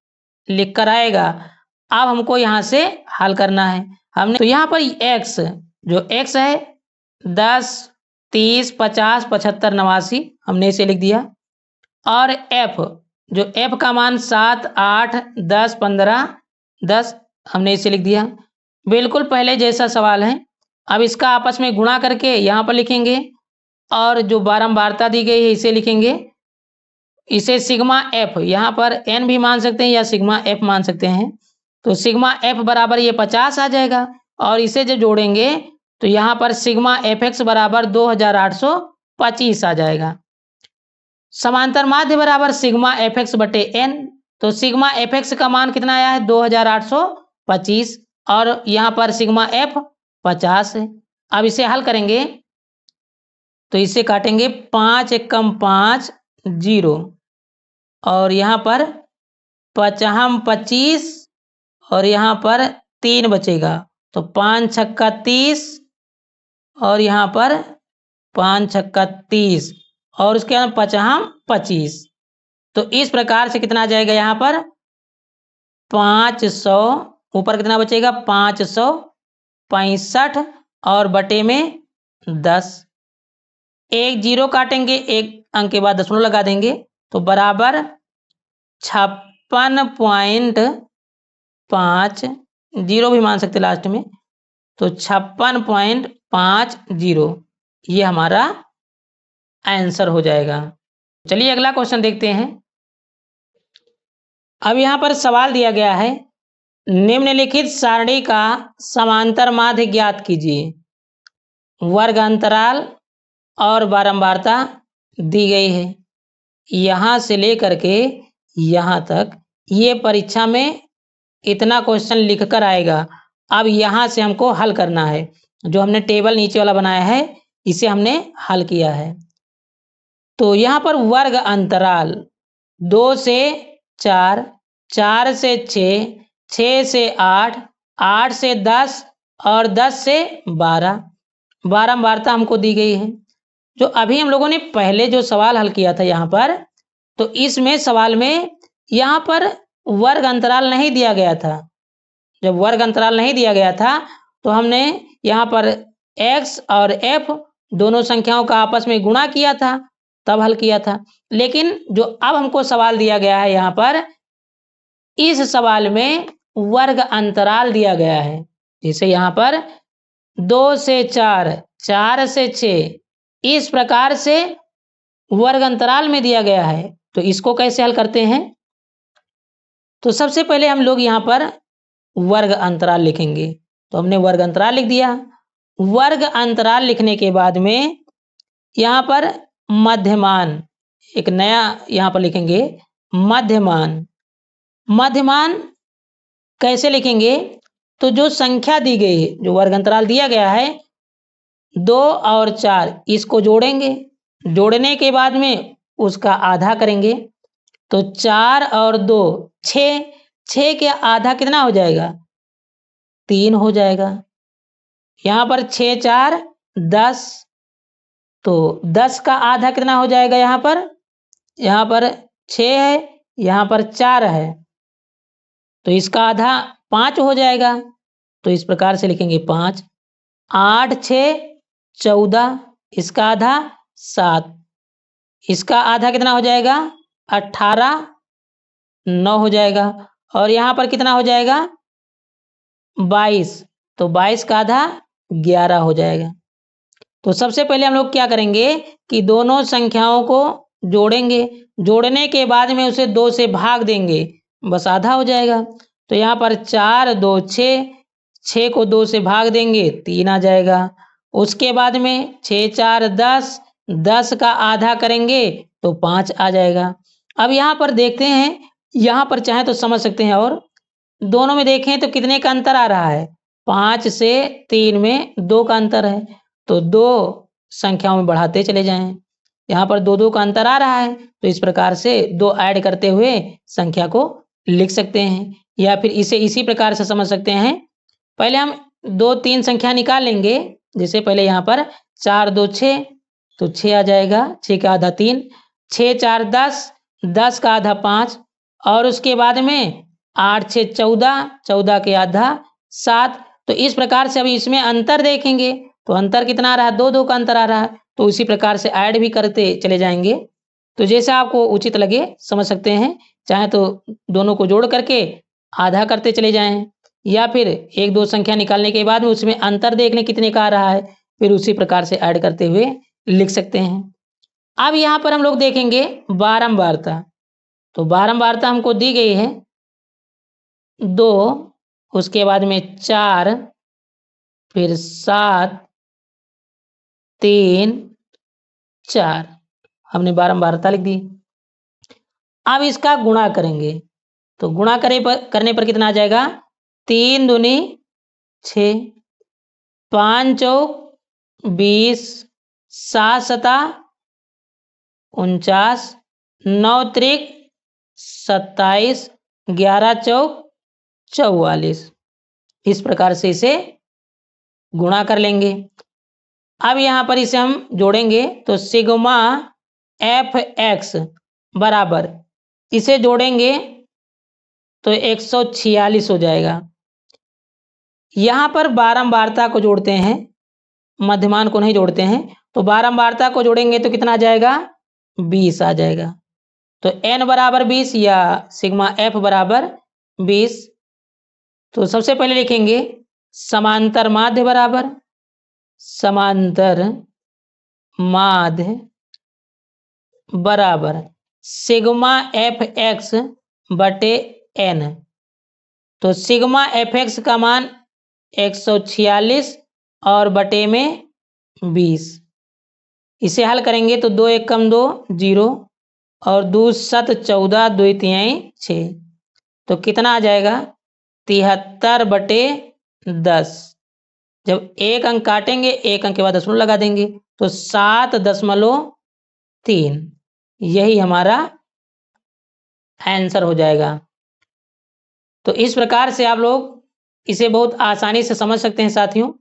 लिख कर आएगा। अब हमको यहाँ से हल करना है। हमने तो यहाँ पर x जो x है 10, 30, 50, 75, 89 हमने इसे लिख दिया, और f जो f का मान 7, 8, 10, 15, 10 हमने इसे लिख दिया। बिल्कुल पहले जैसा सवाल है। अब इसका आपस में गुणा करके यहाँ पर लिखेंगे, और जो बारंबारता दी गई है इसे लिखेंगे। इसे सिग्मा एफ यहाँ पर एन भी मान सकते हैं या सिग्मा एफ मान सकते हैं। तो सिग्मा एफ बराबर ये 50 आ जाएगा, और इसे जब जोड़ेंगे तो यहाँ पर सिग्मा एफ एक्स बराबर 2825 आ जाएगा। समांतर माध्य बराबर सिग्मा एफ एक्स बटे एन। तो सिग्मा एफ एक्स का मान कितना आया है 2825, और यहाँ पर सिग्मा एफ 50 है। अब इसे हल करेंगे तो इसे काटेंगे 5 एकम 5 0, और यहाँ पर 55 25, और यहाँ पर 3 बचेगा, तो 5 छक्का 30, और यहाँ पर 5 छक्का 30, और उसके बाद 55 25। तो इस प्रकार से कितना आ जाएगा यहाँ पर 500, ऊपर कितना बचेगा 565, और बटे में 10। एक जीरो काटेंगे, एक अंक के बाद दशमलव लगा देंगे, तो बराबर 56.5, जीरो भी मान सकते लास्ट में, तो 56.50 ये हमारा आंसर हो जाएगा। चलिए अगला क्वेश्चन देखते हैं। अब यहाँ पर सवाल दिया गया है, निम्नलिखित सारणी का समांतर माध्य ज्ञात कीजिए। वर्ग अंतराल और बारंबारता दी गई है। यहाँ से लेकर के यहाँ तक ये परीक्षा में इतना क्वेश्चन लिख कर आएगा। अब यहाँ से हमको हल करना है। जो हमने टेबल नीचे वाला बनाया है इसे हमने हल किया है। तो यहाँ पर वर्ग अंतराल 2 से 4, 4 से 6, 6 से 8, 8 से 10 और 10 से 12 बारंबारता हमको दी गई है। जो अभी हम लोगों ने पहले जो सवाल हल किया था यहाँ पर, तो इसमें सवाल में यहाँ पर वर्ग अंतराल नहीं दिया गया था। जब वर्ग अंतराल नहीं दिया गया था तो हमने यहाँ पर x और f दोनों संख्याओं का आपस में गुणा किया था, तब हल किया था। लेकिन जो अब हमको सवाल दिया गया है यहाँ पर, इस सवाल में वर्ग अंतराल दिया गया है। जैसे यहाँ पर 2 से 4, 4 से 6, इस प्रकार से वर्ग अंतराल में दिया गया है। तो इसको कैसे हल करते हैं? तो सबसे पहले हम लोग यहाँ पर वर्ग अंतराल लिखेंगे। तो हमने वर्ग अंतराल लिख दिया। वर्ग अंतराल लिखने के बाद में यहाँ पर मध्यमान, एक नया यहाँ पर लिखेंगे मध्यमान। मध्यमान कैसे लिखेंगे? तो जो संख्या दी गई है, जो वर्ग अंतराल दिया गया है 2 और 4, इसको जोड़ेंगे। जोड़ने के बाद में उसका आधा करेंगे। तो 4 और 2 6, 6 के आधा कितना हो जाएगा? 3 हो जाएगा। यहाँ पर 6 4 10, तो 10 का आधा कितना हो जाएगा? यहाँ पर 6 है, यहाँ पर 4 है, तो इसका आधा 5 हो जाएगा। तो इस प्रकार से लिखेंगे 5। 8 6 14, इसका आधा 7, इसका आधा कितना हो जाएगा? 18 9 हो जाएगा। और यहाँ पर कितना हो जाएगा? 22, तो 22 का आधा 11 हो जाएगा। तो सबसे पहले हम लोग क्या करेंगे कि दोनों संख्याओं को जोड़ेंगे। जोड़ने के बाद में उसे 2 से भाग देंगे, बस आधा हो जाएगा। तो यहाँ पर 4 2 6, 6 को 2 से भाग देंगे 3 आ जाएगा। उसके बाद में 6 4 10, 10 का आधा करेंगे तो 5 आ जाएगा। अब यहाँ पर देखते हैं, यहाँ पर चाहे तो समझ सकते हैं, और दोनों में देखें तो कितने का अंतर आ रहा है, 5 से 3 में 2 का अंतर है, तो 2 संख्याओं में बढ़ाते चले जाएं। यहाँ पर 2 2 का अंतर आ रहा है, तो इस प्रकार से 2 ऐड करते हुए संख्या को लिख सकते हैं, या फिर इसे इसी प्रकार से समझ सकते हैं। पहले हम 2 3 संख्या निकाल लेंगे। जैसे पहले यहाँ पर 4 2 6, तो 6 आ जाएगा, 6 का आधा 3, 6 4 10, 10 का आधा 5, और उसके बाद में 8 6 14, 14 के आधा 7। तो इस प्रकार से अभी इसमें अंतर देखेंगे तो अंतर कितना आ रहा है, 2 2 का अंतर आ रहा है, तो उसी प्रकार से ऐड भी करते चले जाएंगे। तो जैसे आपको उचित लगे समझ सकते हैं, चाहे तो दोनों को जोड़ करके आधा करते चले जाएं, या फिर 1 2 संख्या निकालने के बाद में उसमें अंतर देख लें कितने का आ रहा है, फिर उसी प्रकार से ऐड करते हुए लिख सकते हैं। अब यहाँ पर हम लोग देखेंगे बारंबारता। तो बारंबारता हमको दी गई है 2, उसके बाद में 4, फिर 7 3 4, हमने बारंबारता लिख दी। अब इसका गुणा करेंगे, तो गुणा करने पर कितना आ जाएगा, 3 दूनी 6, 5 चौक 20, 7 सता 49, 9 त्रिक 27, 11 चौक 44। इस प्रकार से इसे गुणा कर लेंगे। अब यहाँ पर इसे हम जोड़ेंगे, तो सिग्मा एफ एक्स बराबर, इसे जोड़ेंगे तो 146 हो जाएगा। यहाँ पर बारंबारता को जोड़ते हैं, मध्यमान को नहीं जोड़ते हैं, तो बारंबारता को जोड़ेंगे तो कितना आ जाएगा, 20 आ जाएगा। तो n बराबर 20 या सिग्मा f बराबर 20। तो सबसे पहले लिखेंगे समांतर माध्य बराबर समांतर माध्य बराबर सिग्मा एफ एक्स बटे n। तो सिग्मा एफ एक्स का मान 146 और बटे में 20। इसे हल करेंगे तो 2 1 कम 2 0, और 2 7 14, 2 3 6, तो कितना आ जाएगा, 73 बटे 10। जब एक अंक काटेंगे, एक अंक के बाद दशमलव लगा देंगे, तो 7.3, यही हमारा आंसर हो जाएगा। तो इस प्रकार से आप लोग इसे बहुत आसानी से समझ सकते हैं साथियों।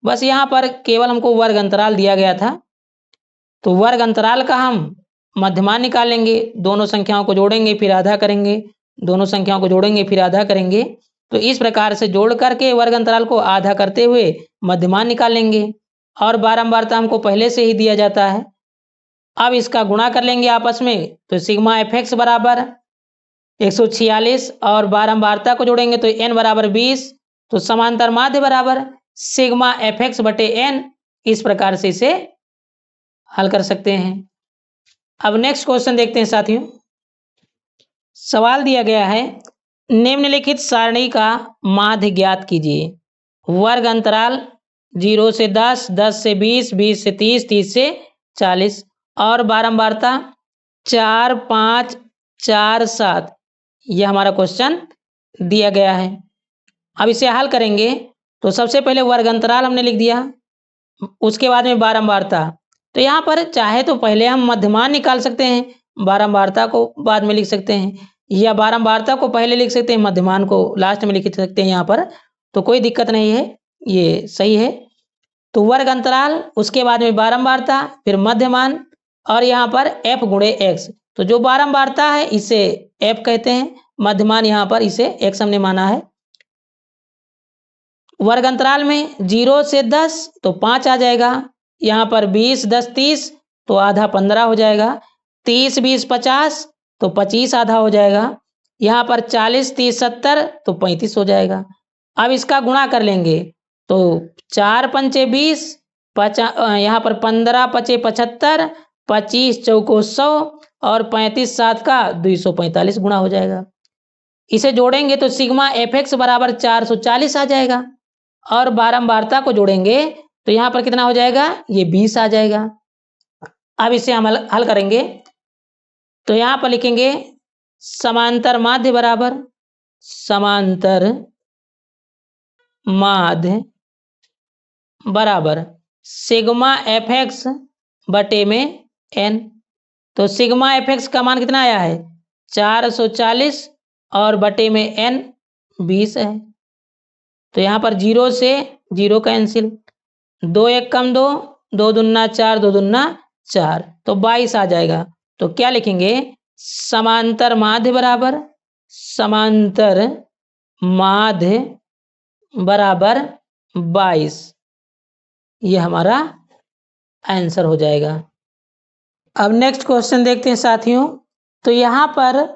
बस यहाँ पर केवल हमको वर्ग अंतराल दिया गया था, तो वर्ग अंतराल का हम मध्यमान निकालेंगे, दोनों संख्याओं को जोड़ेंगे फिर आधा करेंगे, दोनों संख्याओं को जोड़ेंगे फिर आधा करेंगे। तो इस प्रकार से जोड़ करके वर्ग अंतराल को आधा करते हुए मध्यमान निकालेंगे, और बारंबारता हमको पहले से ही दिया जाता है। अब इसका गुणा कर लेंगे आपस में, तो सिग्मा एफ एक्स बराबर 146 और बारंबारता को जोड़ेंगे तो n बराबर 20। तो समांतर माध्य बराबर सिग्मा एफ एक्स बटे n। इस प्रकार से इसे हल कर सकते हैं। अब नेक्स्ट क्वेश्चन देखते हैं साथियों। सवाल दिया गया है, निम्नलिखित सारणी का माध्य ज्ञात कीजिए। वर्ग अंतराल 0 से 10, 10 से 20, 20 से 30, 30 से 40, और बारंबारता 4 5 4 7। यह हमारा क्वेश्चन दिया गया है। अब इसे हल करेंगे तो सबसे पहले वर्ग अंतराल हमने लिख दिया, उसके बाद में बारंबारता। तो यहाँ पर चाहे तो पहले हम मध्यमान निकाल सकते हैं, बारंबारता को बाद में लिख सकते हैं, या बारंबारता को पहले लिख सकते हैं, मध्यमान को लास्ट में लिख सकते हैं। यहाँ पर तो कोई दिक्कत नहीं है, ये सही है। तो वर्ग अंतराल, उसके बाद में बारंबारता, फिर मध्यमान, और यहाँ पर f गुणे x। तो जो बारंबारता है इसे f कहते हैं, मध्यमान यहाँ पर इसे x हमने माना है। वर्ग अंतराल में 0 से 10 तो 5 आ जाएगा, यहाँ पर 20 10 30 तो आधा 15 हो जाएगा, 30 20 50 तो 25 आधा हो जाएगा, यहाँ पर 40 30 70 तो 35 हो जाएगा। अब इसका गुणा कर लेंगे तो 4 पंचे 20, यहाँ पर 15 पचे 75, 25 चौको 100, और 35 7 का 245 गुणा हो जाएगा। इसे जोड़ेंगे तो सिग्मा एफ एक्स बराबर 440 आ जाएगा, और बारंबारता को जोड़ेंगे तो यहाँ पर कितना हो जाएगा, ये 20 आ जाएगा। अब इसे हम हल करेंगे तो यहाँ पर लिखेंगे समांतर माध्य बराबर समांतर माध्य बराबर सिग्मा एफ एक्स बटे में एन। तो सिग्मा एफ एक्स का मान कितना आया है 440 और बटे में एन 20 है। तो यहाँ पर 0 से 0 कैंसिल, 2 1 कम 2, 2 दूना 4, 2 दूना 4, तो 22 आ जाएगा। तो क्या लिखेंगे समांतर माध्य बराबर समांतर माध्य बराबर 22, ये हमारा आंसर हो जाएगा। अब नेक्स्ट क्वेश्चन देखते हैं साथियों। तो यहाँ पर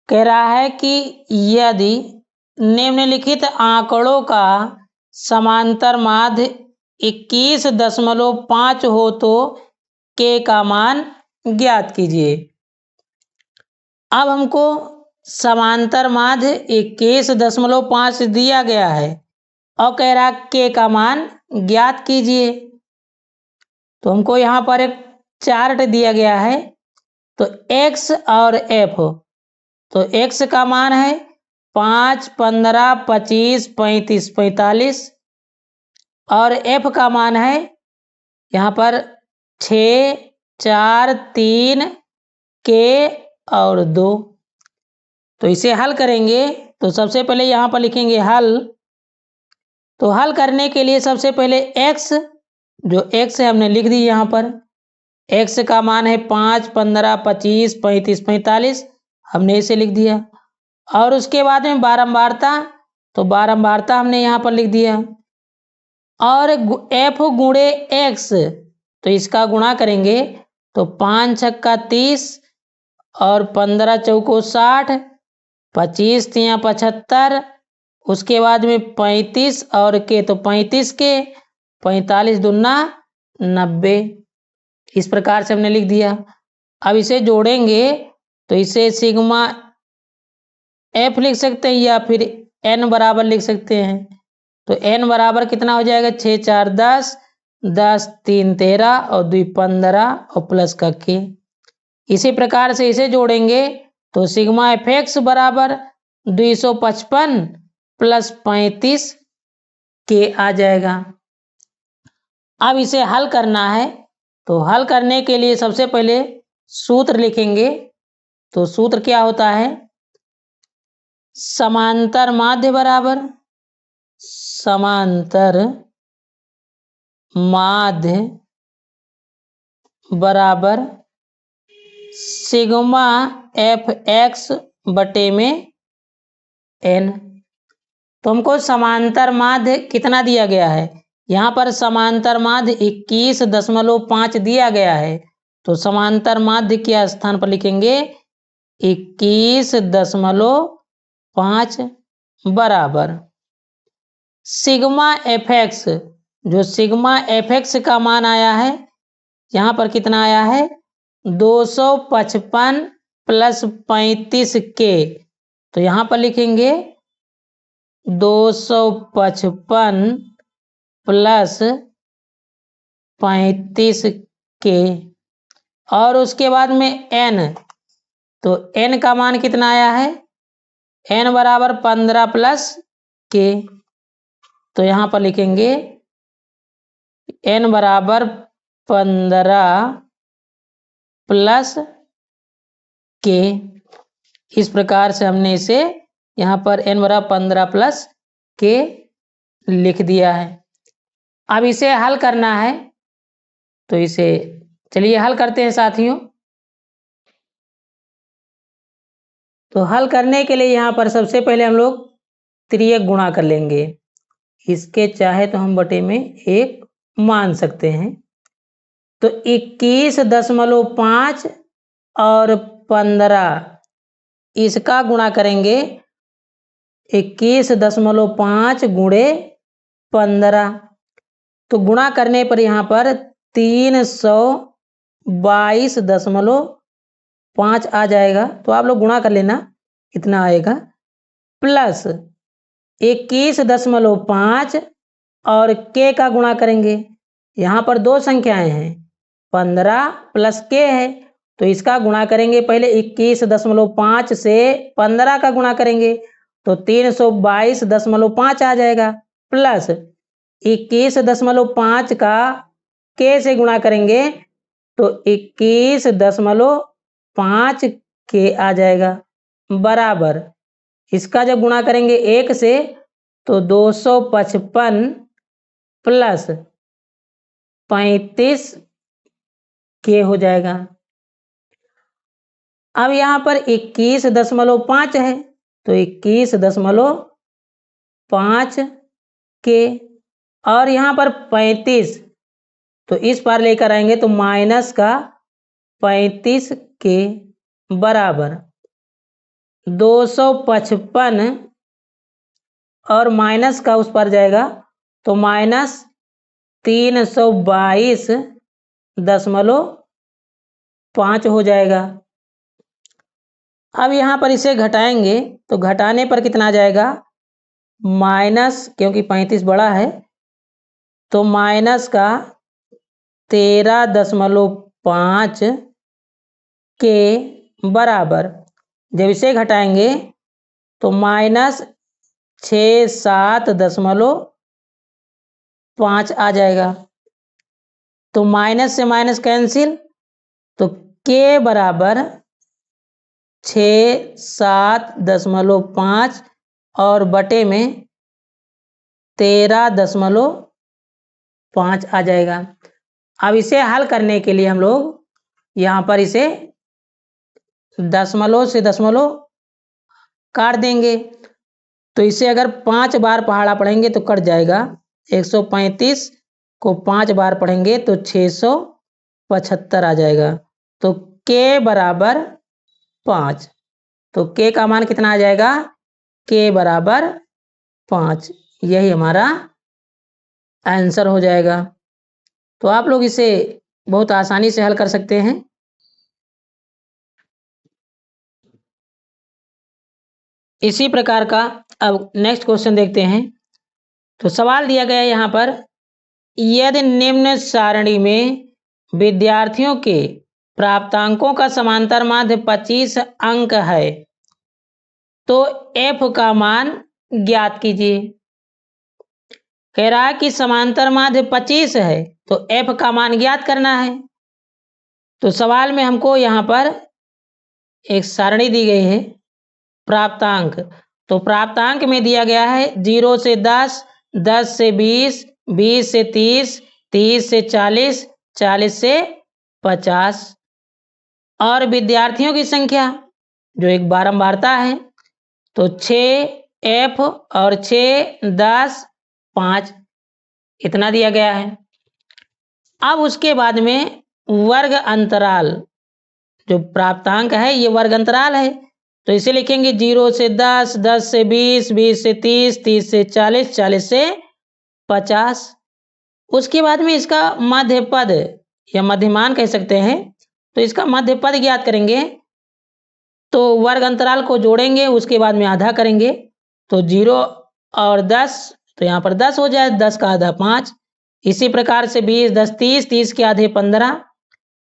कह रहा है कि यदि निम्नलिखित आंकड़ों का समांतर माध्य 21.5 हो तो के का मान ज्ञात कीजिए। अब हमको समांतर माध्य 21.5 दिया गया है और कह रहा के का मान ज्ञात कीजिए। तो हमको यहाँ पर एक चार्ट दिया गया है। तो x और f, तो x का मान है 5, 15, 25, 35, 45 और f का मान है यहाँ पर 6, 4, 3 के और 2। तो इसे हल करेंगे तो सबसे पहले यहाँ पर लिखेंगे हल। तो हल करने के लिए सबसे पहले x, जो x है हमने लिख दी यहाँ पर। x का मान है 5, 15, 25, 35, 45, हमने इसे लिख दिया। और उसके बाद में बारंबारता, तो बारंबारता हमने यहाँ पर लिख दिया। और f गुणे x, तो इसका गुणा करेंगे तो 5 छक्का 30 और 15 चौको 60, 25 तिया 75, उसके बाद में 35 और के, तो 35 के, 45 दूना 90। इस प्रकार से हमने लिख दिया। अब इसे जोड़ेंगे तो इसे सिग्मा एफ लिख सकते हैं या फिर एन बराबर लिख सकते हैं। तो एन बराबर कितना हो जाएगा 6 4 10, 10 3 13 और 2 15 और प्लस का के। इसी प्रकार से इसे जोड़ेंगे तो सिग्मा एफ एक्स बराबर 255 प्लस 35 के आ जाएगा। अब इसे हल करना है। तो हल करने के लिए सबसे पहले सूत्र लिखेंगे। तो सूत्र क्या होता है समांतर माध्य बराबर समांतर माध्य बराबर सिग्मा एफ एक्स बटे में एन। तो हमको समांतर माध्य कितना दिया गया है, यहाँ पर समांतर माध्य 21.5 दिया गया है। तो समांतर माध्य के स्थान पर लिखेंगे 21.5 बराबर सिग्मा एफ एक्स, जो सिग्मा एफ एक्स का मान आया है यहाँ पर कितना आया है 255 प्लस 35 के। तो यहाँ पर लिखेंगे 255 प्लस 35 के। और उसके बाद में n, तो n का मान कितना आया है n बराबर 15 प्लस के। तो यहाँ पर लिखेंगे n बराबर 15 प्लस के। इस प्रकार से हमने इसे यहाँ पर n बराबर 15 प्लस के लिख दिया है। अब इसे हल करना है। तो इसे चलिए हल करते हैं साथियों। तो हल करने के लिए यहाँ पर सबसे पहले हम लोग तिर्यक गुणा कर लेंगे। इसके चाहे तो हम बटे में 1 मान सकते हैं। तो 21.5 और 15 इसका गुणा करेंगे 21.5 गुणे 15। तो गुणा करने पर यहाँ पर 322.5 आ जाएगा। तो आप लोग गुणा कर लेना कितना आएगा, प्लस 21.5 और के का गुणा करेंगे। यहाँ पर 2 संख्याएं हैं 15 प्लस के है। तो इसका गुणा करेंगे पहले 21.5 से 15 का गुणा करेंगे तो 322.5 आ जाएगा, प्लस 21.5 का के से गुणा करेंगे तो 21.5 के आ जाएगा, बराबर इसका जब गुणा करेंगे 1 से तो 255 प्लस 35 के हो जाएगा। अब यहाँ पर 21.5 है तो 21.5 के, और यहाँ पर 35 तो इस पार लेकर आएंगे तो माइनस का 35 के बराबर 255 और माइनस का उस पर जाएगा तो माइनस 322.5 हो जाएगा। अब यहाँ पर इसे घटाएंगे तो घटाने पर कितना आ जाएगा, माइनस, क्योंकि 35 बड़ा है तो माइनस का 13.5 के बराबर, जब इसे घटाएंगे तो माइनस 67.5 आ जाएगा। तो माइनस से माइनस कैंसिल, तो के बराबर 67.5 और बटे में 13.5 आ जाएगा। अब इसे हल करने के लिए हम लोग यहाँ पर इसे दशमलव से दशमलव काट देंगे, तो इसे अगर 5 बार पहाड़ा पढ़ेंगे तो कट जाएगा। 135 को 5 बार पढ़ेंगे तो 675 आ जाएगा। तो के बराबर 5, तो के का मान कितना आ जाएगा, के बराबर 5, यही हमारा आंसर हो जाएगा। तो आप लोग इसे बहुत आसानी से हल कर सकते हैं। इसी प्रकार का अब नेक्स्ट क्वेश्चन देखते हैं। तो सवाल दिया गया है यहाँ पर, यदि निम्न सारणी में विद्यार्थियों के प्राप्तांकों का समांतर माध्य 25 अंक है तो f का मान ज्ञात कीजिए। कह रहा है कि समांतर माध्य 25 है तो f का मान ज्ञात करना है। तो सवाल में हमको यहाँ पर एक सारणी दी गई है प्राप्तांक, तो प्राप्तांक में दिया गया है 0 से 10, 10 से 20, 20 से 30, 30 से 40, 40 से 50, और विद्यार्थियों की संख्या जो एक बारंबारता है तो 6f और 6, 10, 5 इतना दिया गया है। अब उसके बाद में वर्ग अंतराल, जो प्राप्तांक है ये वर्ग अंतराल है, तो इसे लिखेंगे 0 से 10, 10 से 20, 20 से 30, 30 से 40, 40 से 50। उसके बाद में इसका मध्य पद या मध्यमान कह सकते हैं, तो इसका मध्य पद ज्ञात करेंगे तो वर्ग अंतराल को जोड़ेंगे, उसके बाद में आधा करेंगे तो 0 और 10, तो यहाँ पर 10 हो जाए, 10 का आधा 5। इसी प्रकार से 20, 10, 30, 30 के आधे 15,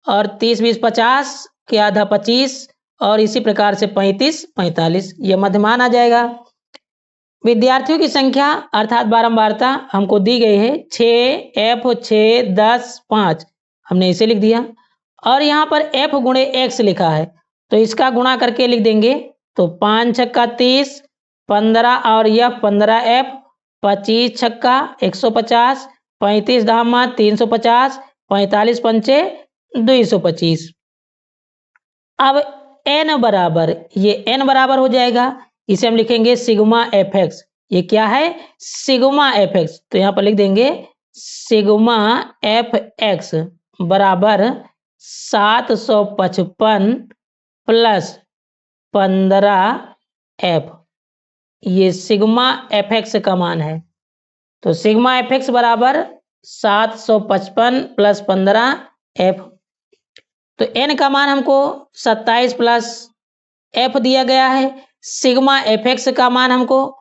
और 30, 20, 50 के आधा 25, और इसी प्रकार से 35, 45, ये मध्यमान आ जाएगा। विद्यार्थियों की संख्या अर्थात बारंबारता हमको दी गई है 6f 6, 10, 5, हमने इसे लिख दिया, और यहाँ पर f गुणे x लिखा है तो इसका गुणा करके लिख देंगे तो 5 छक्का 30, 15 और यह 15f, 25 छक्का 150, 35 धामा 350, 45 पंचे 225। अब n बराबर, ये n बराबर हो जाएगा, इसे हम लिखेंगे सिग्मा fx। ये क्या है, सिग्मा fx, तो यहाँ पर लिख देंगे सिग्मा fx बराबर 755 प्लस 15f, ये सिग्मा fx का मान है। तो सिग्मा fx बराबर 755 प्लस 15f, तो n का मान हमको 27 प्लस f दिया गया है। सिग्मा fx का मान हमको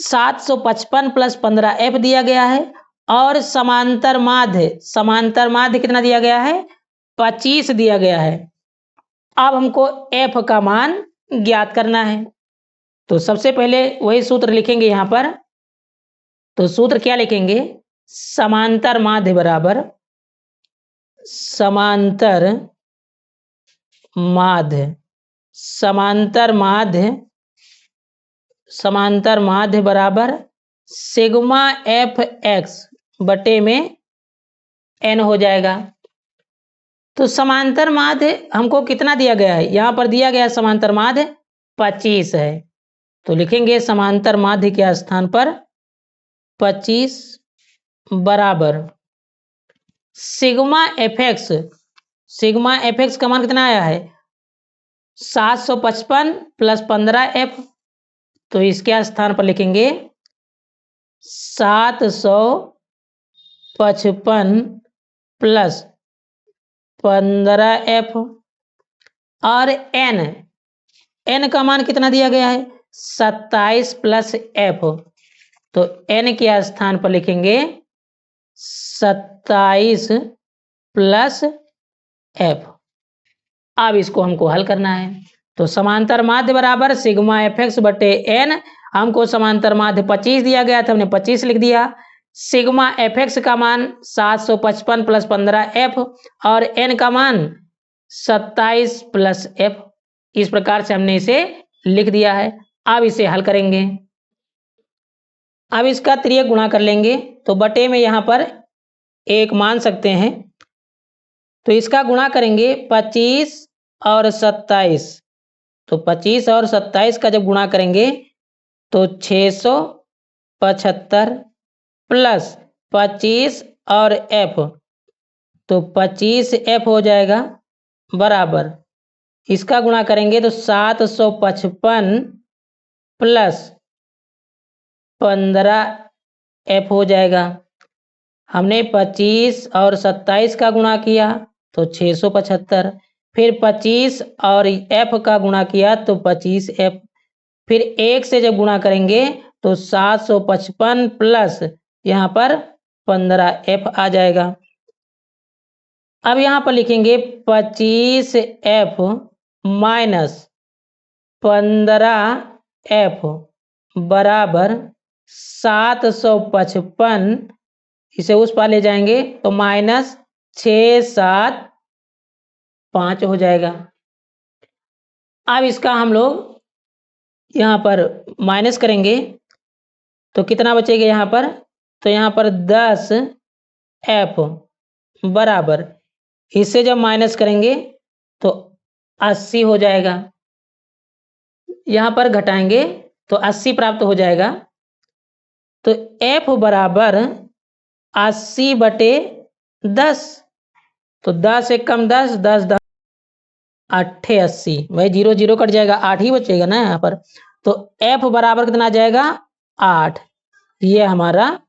755 प्लस 15f दिया गया है, और समांतर माध्य कितना दिया गया है, 25 दिया गया है। अब हमको f का मान ज्ञात करना है, तो सबसे पहले वही सूत्र लिखेंगे यहाँ पर। तो सूत्र क्या लिखेंगे? समांतर माध्य बराबर समांतर माध्य समांतर माध्य बराबर सिग्मा एफ एक्स बटे में एन हो जाएगा। तो समांतर माध्य हमको कितना दिया गया है? यहाँ पर दिया गया समांतर माध्य 25 है। तो लिखेंगे समांतर माध्य के स्थान पर 25 बराबर सिग्मा एफ एक्स का मान कितना आया है? 755 प्लस 15f। तो इसके स्थान पर लिखेंगे 755 प्लस 15f और n का मान कितना दिया गया है? 27 प्लस f। तो n के स्थान पर लिखेंगे 27 प्लस f। अब इसको हमको हल करना है। तो समांतर माध्य बराबर सिग्मा एफ एक्स बटे एन। हमको समांतर माध्य 25 दिया गया था, हमने 25 लिख दिया। सिग्मा एफ एक्स का मान 755 प्लस 15f और n का मान 27 प्लस f। इस प्रकार से हमने इसे लिख दिया है। अब इसे हल करेंगे। अब इसका त्रियक गुणा कर लेंगे। तो बटे में यहाँ पर एक मान सकते हैं। तो इसका गुणा करेंगे 25 और 27। तो 25 और 27 का जब गुणा करेंगे तो 675 प्लस 25 और f। तो 25f हो जाएगा बराबर, इसका गुणा करेंगे तो 755 प्लस 15f हो जाएगा। हमने 25 और 27 का गुणा किया तो 675, फिर 25 और f का गुणा किया तो 25f, फिर 1 से जब गुणा करेंगे तो 755 प्लस यहाँ पर 15f आ जाएगा। अब यहाँ पर लिखेंगे 25f माइनस 15f बराबर 755, इसे उस पार ले जाएंगे तो माइनस 675 हो जाएगा। अब इसका हम लोग यहाँ पर माइनस करेंगे तो कितना बचेगा यहाँ पर? तो यहाँ पर 10f बराबर, इससे जब माइनस करेंगे तो 80 हो जाएगा। यहाँ पर घटाएंगे तो 80 प्राप्त हो जाएगा। तो f बराबर 80 बटे 10। तो 10 एक कम 10, 10 10 88, वही 0 0 कट जाएगा, 8 ही बचेगा ना यहाँ पर। तो f बराबर कितना आ जाएगा? 8। ये हमारा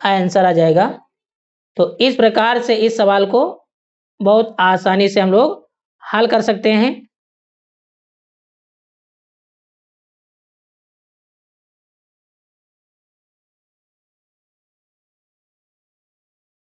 आंसर आ जाएगा। तो इस प्रकार से इस सवाल को बहुत आसानी से हम लोग हल कर सकते हैं।